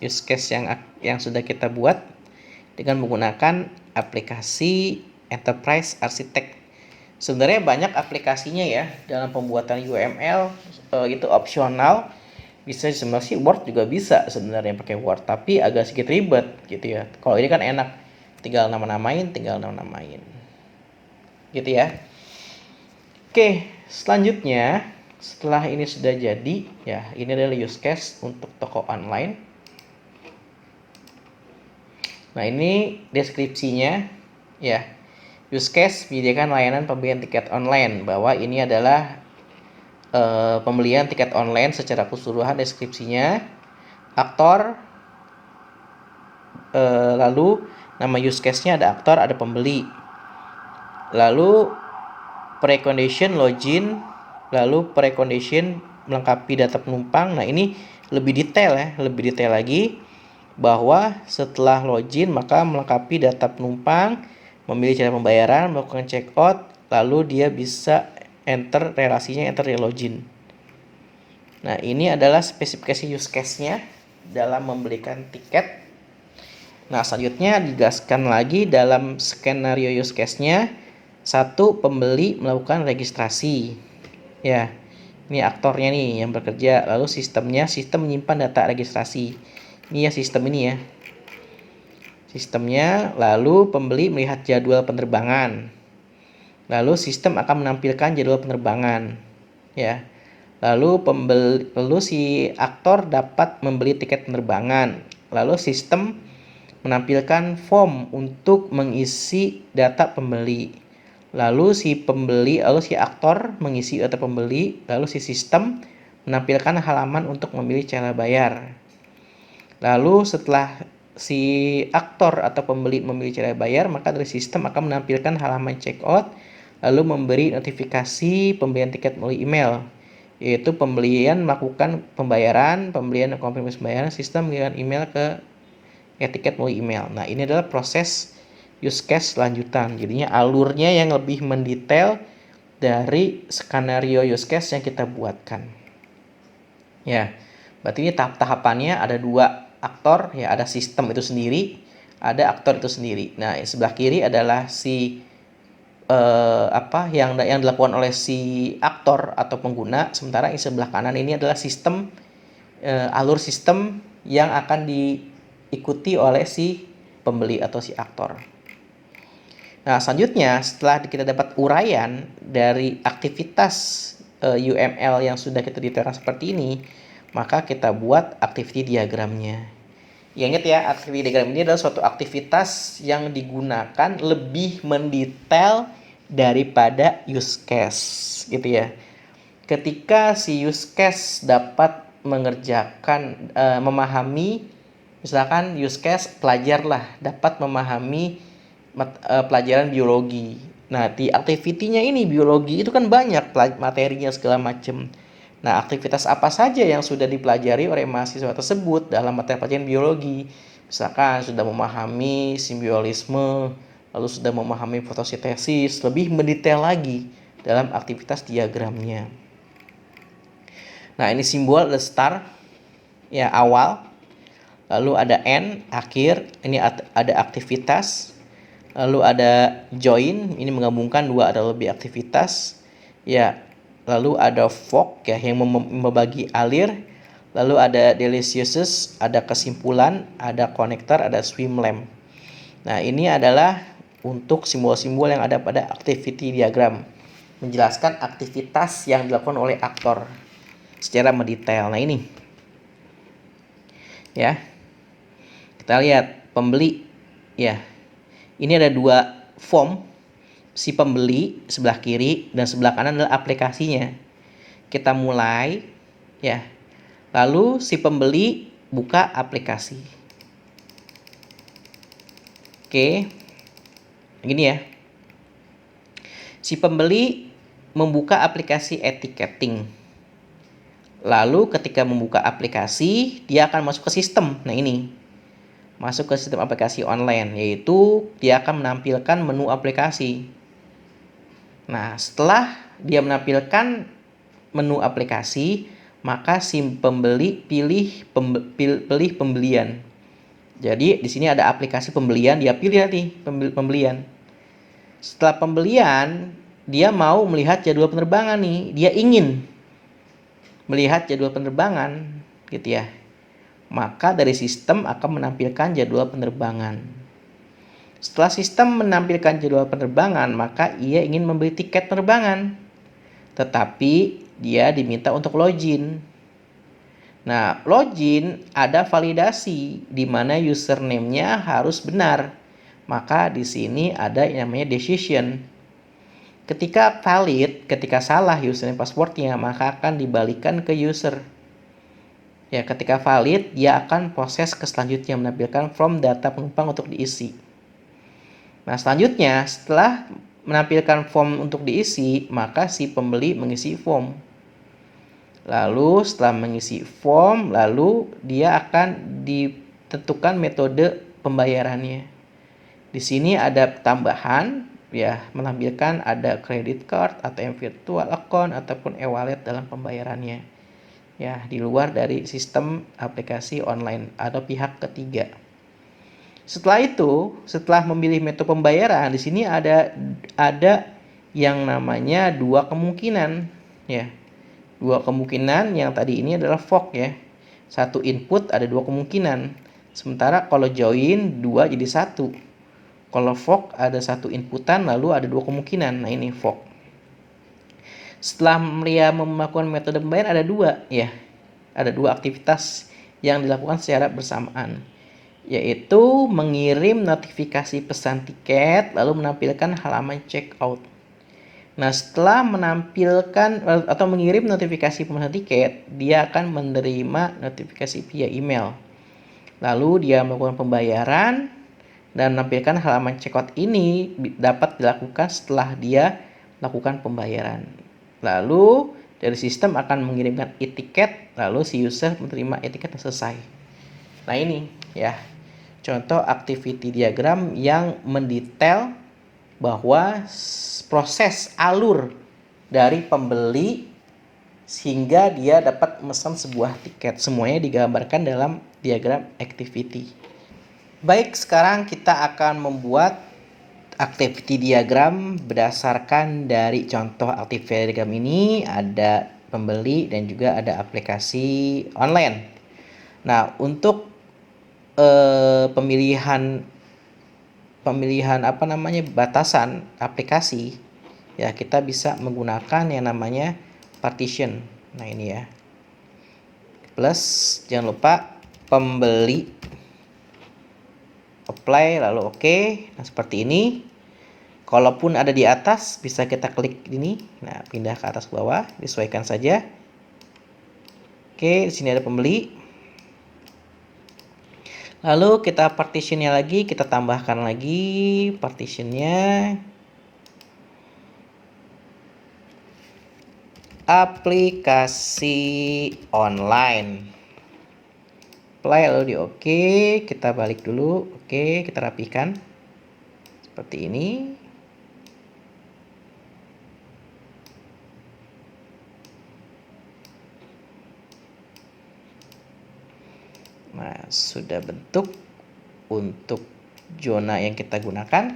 use case yang sudah kita buat dengan menggunakan aplikasi Enterprise Architect. Sebenarnya banyak aplikasinya ya dalam pembuatan UML, itu opsional. Bisa sebenarnya sih Word juga bisa sebenarnya pakai Word, tapi agak sedikit ribet gitu ya. Kalau ini kan enak, tinggal nama-namain, gitu ya. Oke, selanjutnya setelah ini sudah jadi, ya ini adalah use case untuk toko online. Nah ini deskripsinya, ya. Use case menyediakan layanan pembelian tiket online, bahwa ini adalah pembelian tiket online secara keseluruhan. Deskripsinya, aktor, lalu nama use case-nya ada aktor, ada pembeli, lalu precondition login, lalu precondition melengkapi data penumpang. Nah ini lebih detail ya, lebih detail lagi, bahwa setelah login maka melengkapi data penumpang, memilih cara pembayaran, melakukan check out, lalu dia bisa enter relasinya, enter di login. Nah ini adalah spesifikasi use case-nya dalam membelikan tiket. Nah selanjutnya dijelaskan lagi dalam skenario use case-nya. Satu, pembeli melakukan registrasi. Ya, ini aktornya nih yang bekerja. Lalu sistemnya, sistem menyimpan data registrasi. Ini ya sistem ini ya. Sistemnya, lalu pembeli melihat jadwal penerbangan. Lalu sistem akan menampilkan jadwal penerbangan. Ya. Lalu si aktor dapat membeli tiket penerbangan. Lalu sistem menampilkan form untuk mengisi data pembeli. Lalu si aktor mengisi data pembeli, lalu si sistem menampilkan halaman untuk memilih cara bayar. Lalu setelah si aktor atau pembeli memilih cara bayar, maka dari sistem akan menampilkan halaman checkout, lalu memberi notifikasi pembelian tiket melalui email, yaitu pembelian melakukan pembayaran, pembelian konfirmasi pembayaran, sistem mengirimkan email ke tiket melalui email. Nah ini adalah proses use case lanjutan. Jadinya alurnya yang lebih mendetail dari skenario use case yang kita buatkan. Ya, berarti ini tahap-tahapannya ada dua aktor, ya ada sistem itu sendiri, ada aktor itu sendiri. Nah, sebelah kiri adalah si yang dilakukan oleh si aktor atau pengguna, sementara yang sebelah kanan ini adalah sistem, alur sistem yang akan diikuti oleh si pembeli atau si aktor. Nah, selanjutnya setelah kita dapat uraian dari aktivitas UML yang sudah kita detailkan seperti ini, maka kita buat activity diagramnya. Ya, ingat ya, activity diagram ini adalah suatu aktivitas yang digunakan lebih mendetail daripada use case, gitu ya. Ketika si use case dapat mengerjakan, memahami, misalkan use case pelajar dapat memahami pelajaran biologi. Nah, di activity-nya ini biologi itu kan banyak materinya segala macam. Nah, aktivitas apa saja yang sudah dipelajari oleh mahasiswa tersebut dalam materi pelajaran biologi? Misalkan sudah memahami simbiolisme, lalu sudah memahami fotosintesis, lebih mendetail lagi dalam aktivitas diagramnya. Nah, ini simbol the star, ya awal. Lalu ada end, akhir. Ini ada aktivitas. Lalu ada join, ini menggabungkan dua atau lebih aktivitas. Ya, lalu ada fork ya yang membagi alir. Lalu ada delicious, ada kesimpulan, ada connector, ada swim lane. Nah, ini adalah untuk simbol-simbol yang ada pada activity diagram, menjelaskan aktivitas yang dilakukan oleh aktor secara mendetail. Nah, ini ya. Kita lihat pembeli ya. Ini ada dua form, si pembeli sebelah kiri dan sebelah kanan adalah aplikasinya. Kita mulai ya. Lalu si pembeli buka aplikasi. Oke. Begini ya. Si pembeli membuka aplikasi e-ticketing. Lalu ketika membuka aplikasi, dia akan masuk ke sistem. Nah, ini. Masuk ke sistem aplikasi online, yaitu dia akan menampilkan menu aplikasi. Nah, setelah dia menampilkan menu aplikasi, maka si pembeli pilih pembelian. Jadi di sini ada aplikasi pembelian, dia pilih nanti pembelian. Setelah pembelian, dia mau melihat jadwal penerbangan nih, dia ingin melihat jadwal penerbangan. gitu ya. Maka dari sistem akan menampilkan jadwal penerbangan. Setelah sistem menampilkan jadwal penerbangan, maka ia ingin membeli tiket penerbangan. Tetapi dia diminta untuk login. Nah, login ada validasi di mana username-nya harus benar. Maka di sini ada yang namanya decision. Ketika valid, ketika salah username passwordnya, maka akan dibalikan ke user. Ya, ketika valid, dia akan proses ke selanjutnya menampilkan form data penumpang untuk diisi. Nah, selanjutnya setelah menampilkan form untuk diisi, maka si pembeli mengisi form. Lalu setelah mengisi form, lalu dia akan ditentukan metode pembayarannya. Di sini ada tambahan, ya, menampilkan ada credit card atau virtual account ataupun e-wallet dalam pembayarannya. Ya, di luar dari sistem aplikasi online atau pihak ketiga. Setelah itu, setelah memilih metode pembayaran, di sini ada yang namanya dua kemungkinan, ya. Dua kemungkinan yang tadi ini adalah fork, ya. Satu input ada dua kemungkinan. Sementara kalau join dua jadi satu. Kalau fork ada satu inputan lalu ada dua kemungkinan. Nah, ini fork. Setelah dia melakukan metode pembayaran ada dua, ya. Ada dua aktivitas yang dilakukan secara bersamaan, yaitu mengirim notifikasi pesan tiket lalu menampilkan halaman checkout. Nah, setelah menampilkan atau mengirim notifikasi pemesanan tiket, dia akan menerima notifikasi via email. Lalu dia melakukan pembayaran dan menampilkan halaman checkout ini dapat dilakukan setelah dia melakukan pembayaran. Lalu dari sistem akan mengirimkan e-tiket, lalu si user menerima e-tiket dan selesai. Nah, ini ya contoh activity diagram yang mendetail bahwa proses alur dari pembeli sehingga dia dapat memesan sebuah tiket. Semuanya digambarkan dalam diagram activity. Baik, sekarang kita akan membuat activity diagram berdasarkan dari contoh activity diagram ini. Ada pembeli dan juga ada aplikasi online. Nah, untuk pemilihan batasan aplikasi, ya kita bisa menggunakan yang namanya partition. Nah, ini ya, plus jangan lupa pembeli, apply lalu oke. Nah, seperti ini. Kalaupun ada di atas bisa kita klik ini. Nah, pindah ke atas bawah, disesuaikan saja. Oke, di sini ada pembeli. Lalu kita partitionnya lagi, kita tambahkan lagi partitionnya. Aplikasi online. Apply lalu di oke, kita balik dulu. Oke, kita rapikan. Seperti ini. Nah, sudah bentuk untuk zona yang kita gunakan.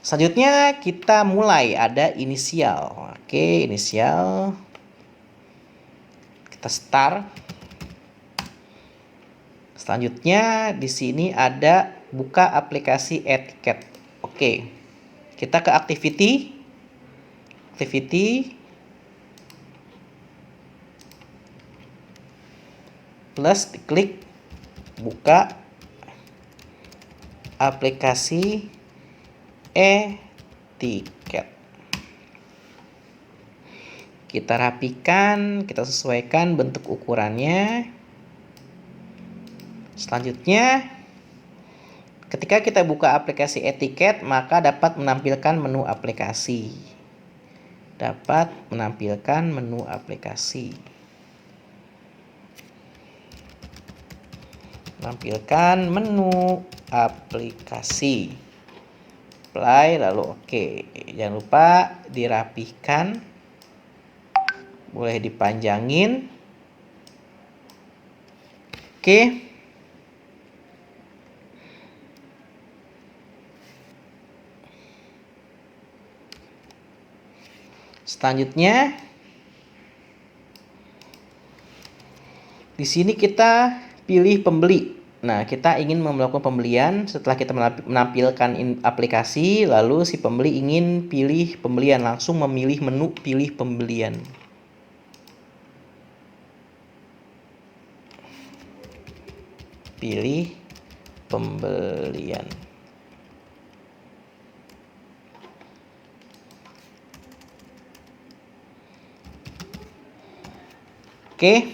Selanjutnya kita mulai ada inisial. Oke, inisial. Kita start. Selanjutnya di sini ada buka aplikasi e-tiket. Oke. Kita ke activity. Activity. Plus diklik buka aplikasi e-tiket. Kita rapikan, kita sesuaikan bentuk ukurannya. Selanjutnya, ketika kita buka aplikasi e-tiket, maka dapat menampilkan menu aplikasi. Dapat menampilkan menu aplikasi. Tampilkan menu aplikasi. Apply lalu oke. Jangan lupa dirapihkan. Boleh dipanjangin. Oke. Selanjutnya Di sini kita pilih pembeli. Nah, kita ingin melakukan pembelian. Setelah kita menampilkan aplikasi, lalu si pembeli ingin pilih pembelian, langsung memilih menu pilih pembelian. Pilih pembelian. Oke.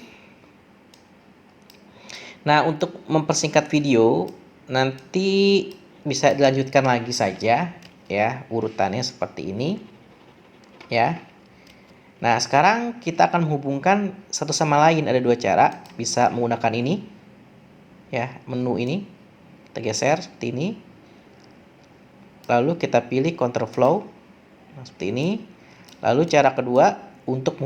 Nah, untuk mempersingkat video, nanti bisa dilanjutkan lagi saja ya, urutannya seperti ini ya. Nah, sekarang kita akan menghubungkan satu sama lain. Ada dua cara, bisa menggunakan ini ya, menu ini. Kita geser seperti ini. Lalu kita pilih control flow. Nah, seperti ini. Lalu cara kedua, untuk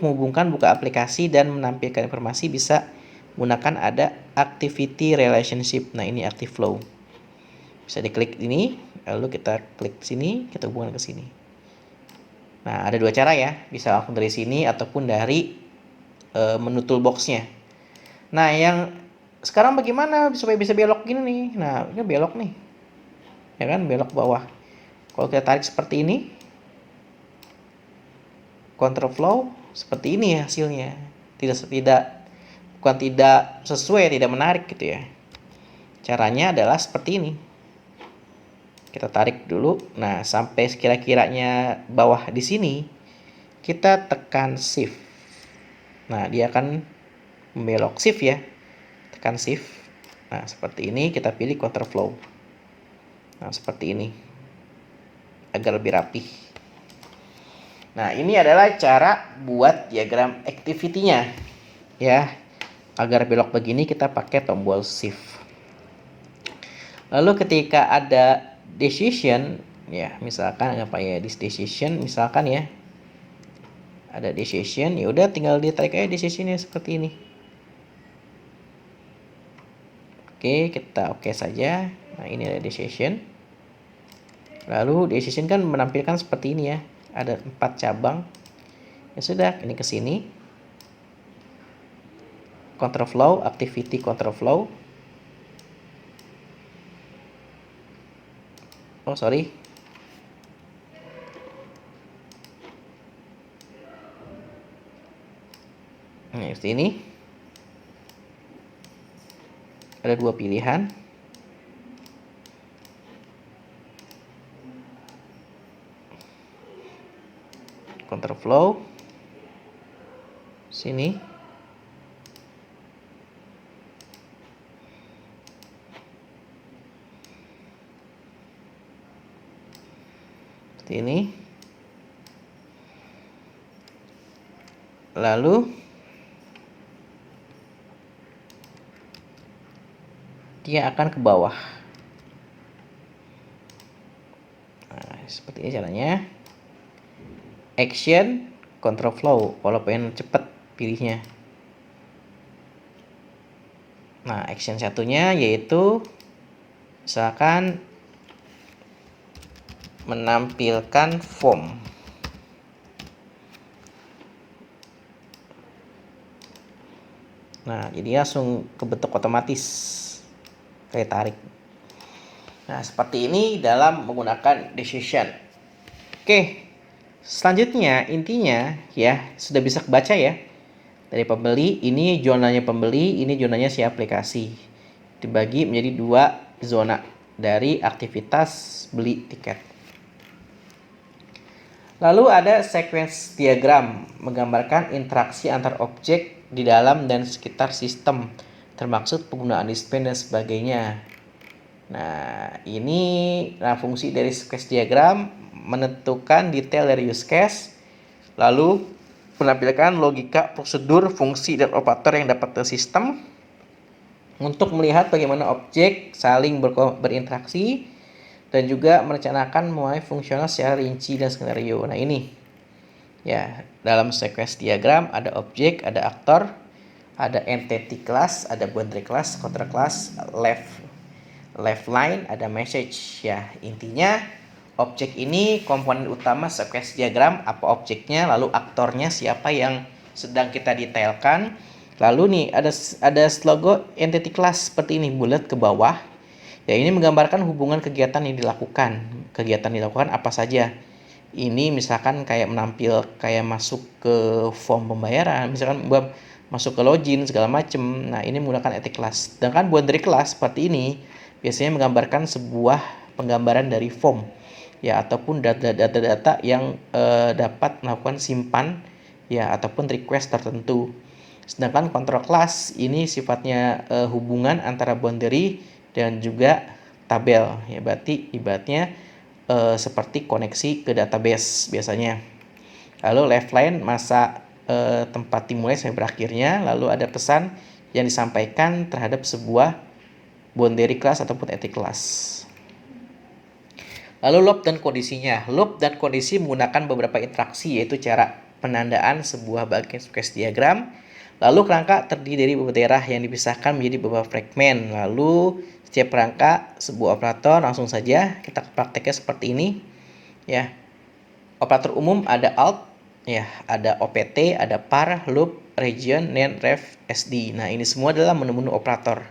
menghubungkan buka aplikasi dan menampilkan informasi bisa menggunakan ada activity relationship. Nah, ini active flow. Bisa diklik ini, lalu kita klik sini, kita hubungkan ke sini. Nah, ada dua cara ya, bisa langsung dari sini ataupun dari menu toolbox-nya. Nah, yang sekarang bagaimana supaya bisa belok gini nih? Nah, ini belok nih. Ya kan, belok bawah. Kalau kita tarik seperti ini, control flow seperti ini hasilnya. Bukan tidak sesuai, tidak menarik gitu ya. Caranya adalah seperti ini. Kita tarik dulu. Nah, sampai sekira-kiranya bawah di sini, kita tekan shift. Nah, dia akan membelok, shift ya. Tekan shift. Nah, seperti ini kita pilih control flow. Nah, seperti ini. Agar lebih rapi. Nah, ini adalah cara buat diagram activity-nya. Ya. Agar belok begini kita pakai tombol shift. Lalu ketika ada decision, ya misalkan apa ya, this decision misalkan ya. Ada decision, ya udah tinggal ditarik aja decisionnya seperti ini. Oke, kita oke saja. Nah, ini ada decision. Lalu decision kan menampilkan seperti ini ya. Ada 4 cabang. Ya sudah, ini ke sini. Control flow, activity control flow. Oh, sorry. Nah, seperti ini. Ada dua pilihan. Control flow. Sini. Seperti ini. Lalu dia akan ke bawah. Nah, seperti ini caranya. Action, control flow. Kalau pengen cepet pilihnya. Nah, action satunya yaitu misalkan menampilkan form. Nah, jadi langsung kebentuk otomatis kayak tarik. Nah, seperti ini dalam menggunakan decision. Oke, selanjutnya intinya ya sudah bisa kebaca ya. Dari pembeli, ini zonanya pembeli, ini zonanya si aplikasi. Dibagi menjadi dua zona dari aktivitas beli tiket. Lalu ada sequence diagram menggambarkan interaksi antar objek di dalam dan sekitar sistem, termasuk penggunaan display dan sebagainya. Nah, ini fungsi dari sequence diagram menentukan detail dari use case, lalu menampilkan logika, prosedur, fungsi, dan operator yang dapat ke sistem untuk melihat bagaimana objek saling berinteraksi dan juga merencanakan mulai fungsional secara rinci dan skenario. Nah, ini ya, dalam sequence diagram ada objek, ada aktor, ada entity class, ada boundary class, control class, left line, ada message ya. Intinya objek ini komponen utama sequence diagram, apa objeknya, lalu aktornya siapa yang sedang kita detailkan, Lalu nih ada logo entity class seperti ini, bulat ke bawah. Ya, ini menggambarkan hubungan kegiatan yang dilakukan. Kegiatan dilakukan apa saja. Ini misalkan kayak kayak masuk ke form pembayaran, misalkan masuk ke login segala macam. Nah, ini menggunakan entity class. Sedangkan boundary class seperti ini biasanya menggambarkan sebuah penggambaran dari form, ya, ataupun data-data yang dapat melakukan simpan, ya, ataupun request tertentu. Sedangkan control class ini sifatnya hubungan antara boundary dan juga tabel, ya, berarti ibaratnya seperti koneksi ke database biasanya. Lalu left line masa tempat dimulai sampai berakhirnya, lalu ada pesan yang disampaikan terhadap sebuah boundary class ataupun entity class. Lalu loop dan kondisinya. Loop dan kondisi menggunakan beberapa interaksi, yaitu cara penandaan sebuah bagian request diagram. Lalu kerangka terdiri dari beberapa daerah yang dipisahkan menjadi beberapa fragmen. Lalu setiap kerangka sebuah operator, langsung saja kita prakteknya seperti ini, ya. Operator umum ada alt, ya, ada opt, ada par, loop, region, nen, ref, sd. Nah, ini semua adalah menu-menu operator.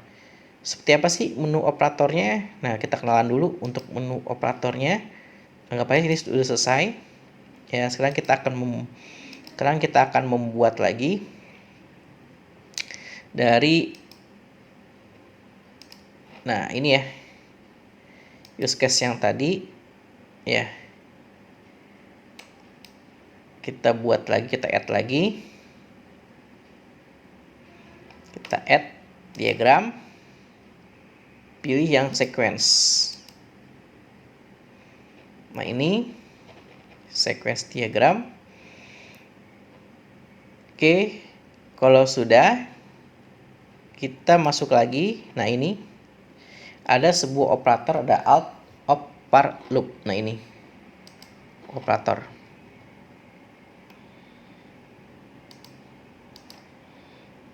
Seperti apa sih menu operatornya? Nah, kita kenalan dulu untuk menu operatornya. Anggap aja ini sudah selesai. Ya, sekarang kita akan membuat lagi dari, nah, ini ya, use case yang tadi, ya, kita buat lagi, kita add lagi, kita add diagram, pilih yang sequence. Nah, ini sequence diagram. Oke, kalau sudah, kita masuk lagi. Nah, ini ada sebuah operator, ada alt, op, par, loop. Nah, ini operator.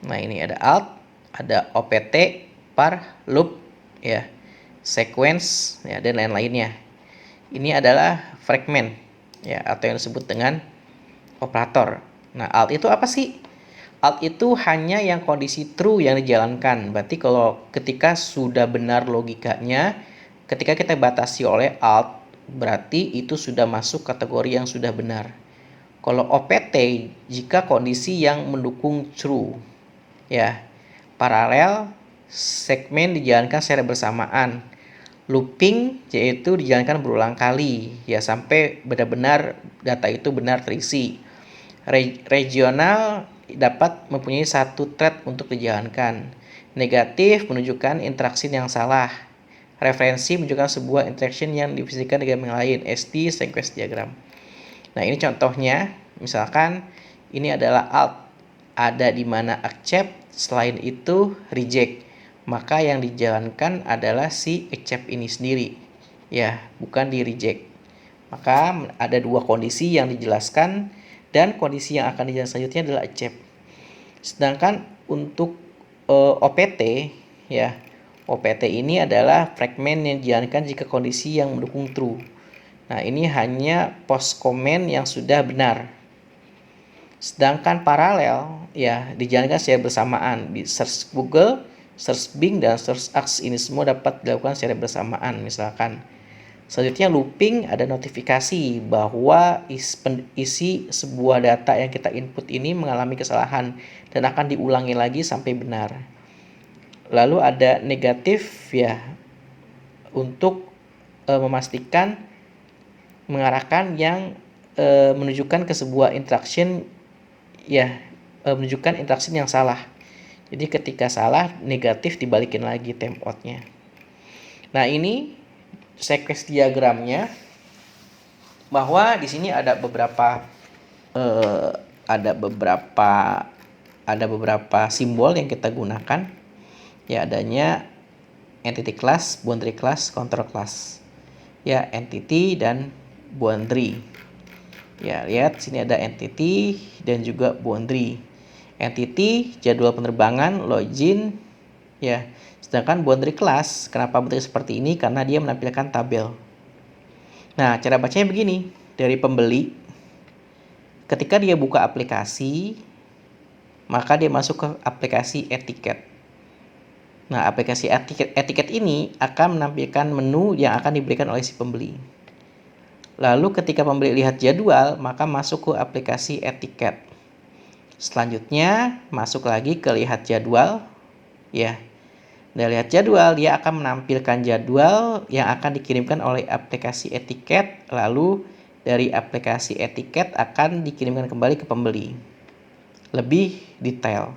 Nah, ini ada alt, ada opt, par, loop, ya, sequence, ya, dan lain-lainnya. Ini adalah fragment, ya, atau yang disebut dengan operator. Nah, alt itu apa sih? Alt itu hanya yang kondisi true yang dijalankan. Berarti kalau ketika sudah benar logikanya, ketika kita batasi oleh alt, berarti itu sudah masuk kategori yang sudah benar. Kalau opt, jika kondisi yang mendukung true, ya. Paralel, segmen dijalankan secara bersamaan. Looping yaitu dijalankan berulang kali, ya, sampai benar-benar data itu benar terisi. Regional dapat mempunyai satu thread untuk dijalankan. Negatif menunjukkan interaksi yang salah. Referensi menunjukkan sebuah interaction yang difisikkan dengan yang lain. SD sequence diagram. Nah, ini contohnya. Misalkan ini adalah alt, ada di mana accept, selain itu reject. Maka yang dijalankan adalah si accept ini sendiri, ya, bukan di reject. Maka ada dua kondisi yang dijelaskan, dan kondisi yang akan dijelaskan selanjutnya adalah accept. Sedangkan untuk opt, ya, opt ini adalah fragment yang dijalankan jika kondisi yang mendukung true. Nah, ini hanya post comment yang sudah benar. Sedangkan paralel, ya, dijalankan secara bersamaan. Di search Google, search Bing, dan search Ask ini semua dapat dilakukan secara bersamaan. Misalkan selanjutnya looping, ada notifikasi bahwa isi sebuah data yang kita input ini mengalami kesalahan dan akan diulangi lagi sampai benar. Lalu ada negatif, ya, untuk memastikan, mengarahkan yang menunjukkan ke sebuah interaction, ya, menunjukkan interaction yang salah. Jadi ketika salah, negatif dibalikin lagi timeoutnya. Nah, ini sequence diagramnya, bahwa di sini ada beberapa simbol yang kita gunakan, ya, adanya entity class, boundary class, control class, ya, entity dan boundary. Ya, lihat sini ada entity dan juga boundary. Entity jadwal penerbangan, login, ya. Sedangkan boundary class, kenapa bentuknya seperti ini? Karena dia menampilkan tabel. Nah, cara bacanya begini. Dari pembeli, ketika dia buka aplikasi, maka dia masuk ke aplikasi etiket. Nah, aplikasi etiket ini akan menampilkan menu yang akan diberikan oleh si pembeli. Lalu ketika pembeli lihat jadwal, maka masuk ke aplikasi etiket. Selanjutnya, masuk lagi ke lihat jadwal, ya. Dan lihat jadwal, dia akan menampilkan jadwal yang akan dikirimkan oleh aplikasi etiket. Lalu dari aplikasi etiket akan dikirimkan kembali ke pembeli. Lebih detail.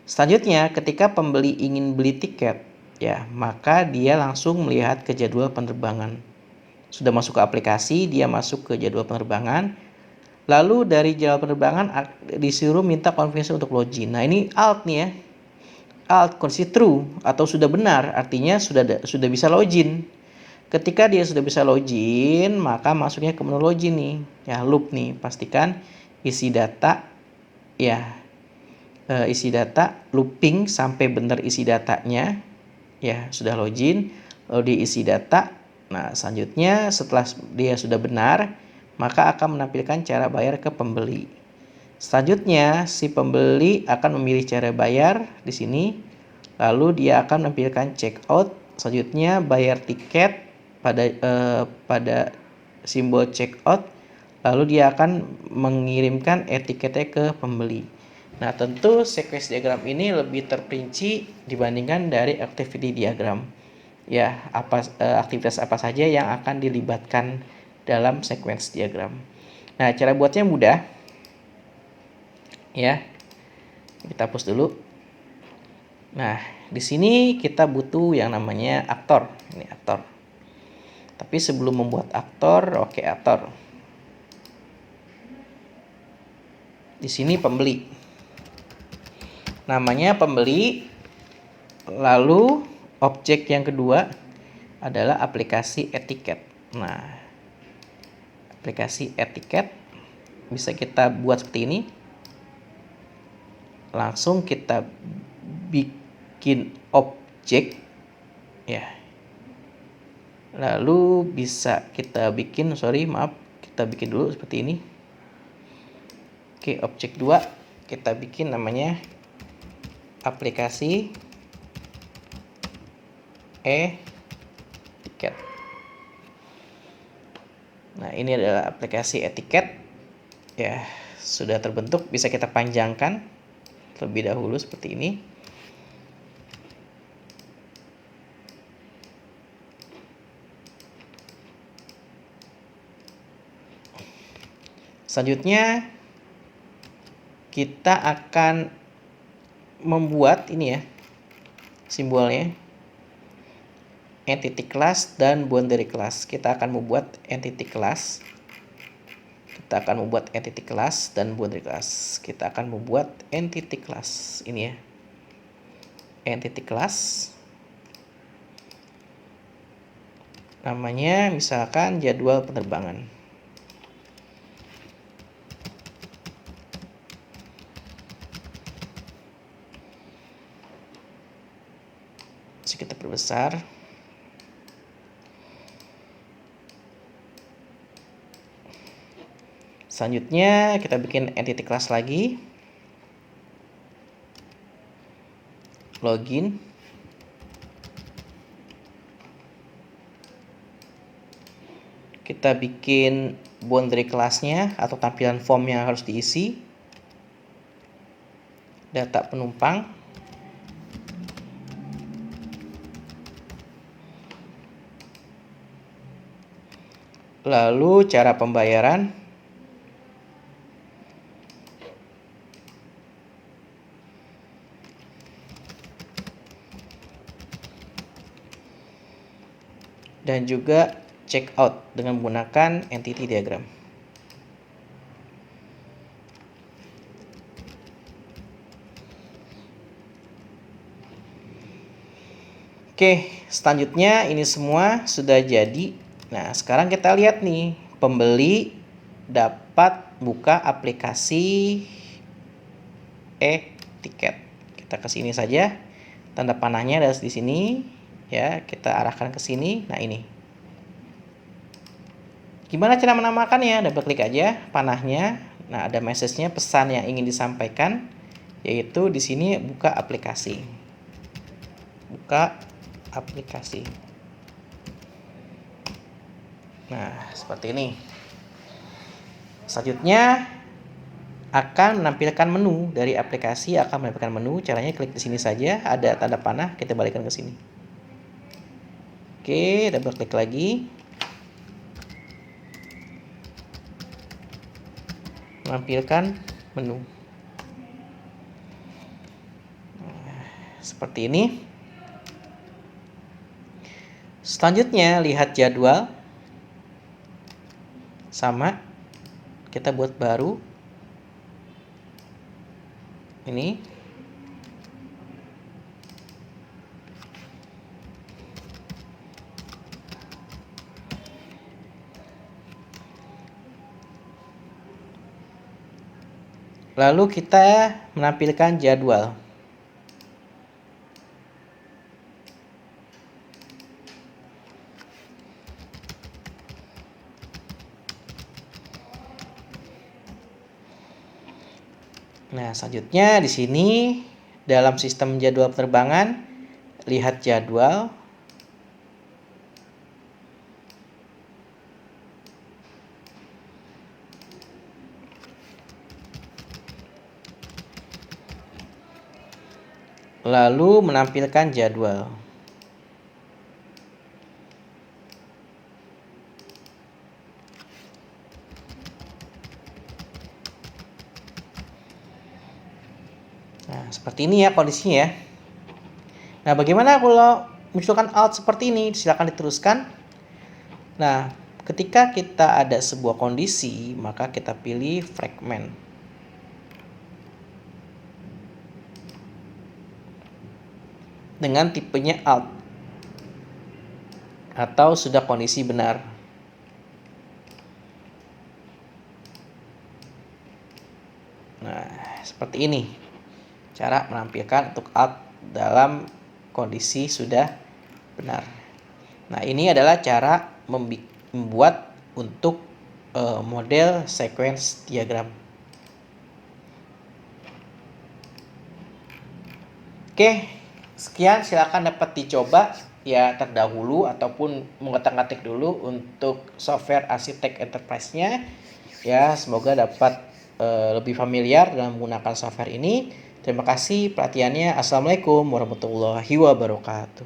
Selanjutnya, ketika pembeli ingin beli tiket, ya, maka dia langsung melihat ke jadwal penerbangan. Sudah masuk ke aplikasi, dia masuk ke jadwal penerbangan. Lalu dari jadwal penerbangan disuruh minta konfirmasi untuk login. Nah, ini alt nih ya. Alt kondisi true atau sudah benar, artinya sudah bisa login. Ketika dia sudah bisa login, maka masuknya ke menu login nih. Ya, loop nih, pastikan isi data ya. Isi data looping sampai benar isi datanya, ya, sudah login, lalu diisi data. Nah, selanjutnya setelah dia sudah benar, maka akan menampilkan cara bayar ke pembeli. Selanjutnya si pembeli akan memilih cara bayar di sini, lalu dia akan menampilkan checkout. Selanjutnya bayar tiket pada simbol checkout, lalu dia akan mengirimkan etiketnya ke pembeli. Nah, tentu sequence diagram ini lebih terperinci dibandingkan dari activity diagram. Ya, aktivitas apa saja yang akan dilibatkan dalam sequence diagram. Nah, cara buatnya mudah. Ya. Kita hapus dulu. Nah, di sini kita butuh yang namanya aktor. Ini aktor. Tapi sebelum membuat aktor, oke, aktor. Di sini pembeli. Namanya pembeli, lalu objek yang kedua adalah aplikasi etiket. Nah, aplikasi etiket bisa kita buat seperti ini. Langsung kita bikin objek, ya. Lalu bisa kita bikin, kita bikin dulu seperti ini. Oke, objek 2 kita bikin namanya aplikasi etiket. Nah, ini adalah aplikasi etiket. Ya, sudah terbentuk, bisa kita panjangkan terlebih dahulu seperti ini. Selanjutnya kita akan membuat ini ya, simbolnya entity class dan boundary class. Kita akan membuat entity class. Kita akan membuat entity class dan boundary class. Kita akan membuat entity class ini ya. Entity class. Namanya misalkan jadwal penerbangan. Kita perbesar. Selanjutnya kita bikin entity class lagi. Login. Kita bikin boundary class-nya atau tampilan form yang harus diisi. Data penumpang. Lalu cara pembayaran. Dan juga checkout dengan menggunakan entity diagram. Oke, selanjutnya ini semua sudah jadi. Nah, sekarang kita lihat nih, pembeli dapat buka aplikasi etiket. Kita ke sini saja. Tanda panahnya ada di sini, ya. Kita arahkan ke sini. Nah, ini. Gimana cara menamakannya? Double klik aja panahnya. Nah, ada message-nya, pesan yang ingin disampaikan. yaitu di sini buka aplikasi. Buka aplikasi. Nah, seperti ini. Selanjutnya akan menampilkan menu dari aplikasi, akan menampilkan menu. Caranya klik di sini saja, ada tanda panah, kita balikkan ke sini. Oke, double klik lagi. Menampilkan menu. Nah, seperti ini. Selanjutnya lihat jadwal. Sama, kita buat baru. Ini. Lalu kita menampilkan jadwal. Nah, selanjutnya di sini dalam sistem jadwal penerbangan, lihat jadwal. Lalu menampilkan jadwal. Nah, seperti ini ya kondisinya ya. Nah, bagaimana kalau munculkan alt seperti ini? Silakan diteruskan. Nah, ketika kita ada sebuah kondisi, maka kita pilih fragment. Dengan tipenya alt. Atau sudah kondisi benar. Nah, seperti ini. Cara menampilkan untuk alt dalam kondisi sudah benar. Nah, ini adalah cara membuat untuk model sequence diagram. Oke, sekian, silakan dapat dicoba ya terdahulu ataupun mengotak-atik dulu untuk software Arsitek Enterprise-nya. Ya, semoga dapat lebih familiar dalam menggunakan software ini. Terima kasih perhatiannya. Assalamualaikum warahmatullahi wabarakatuh.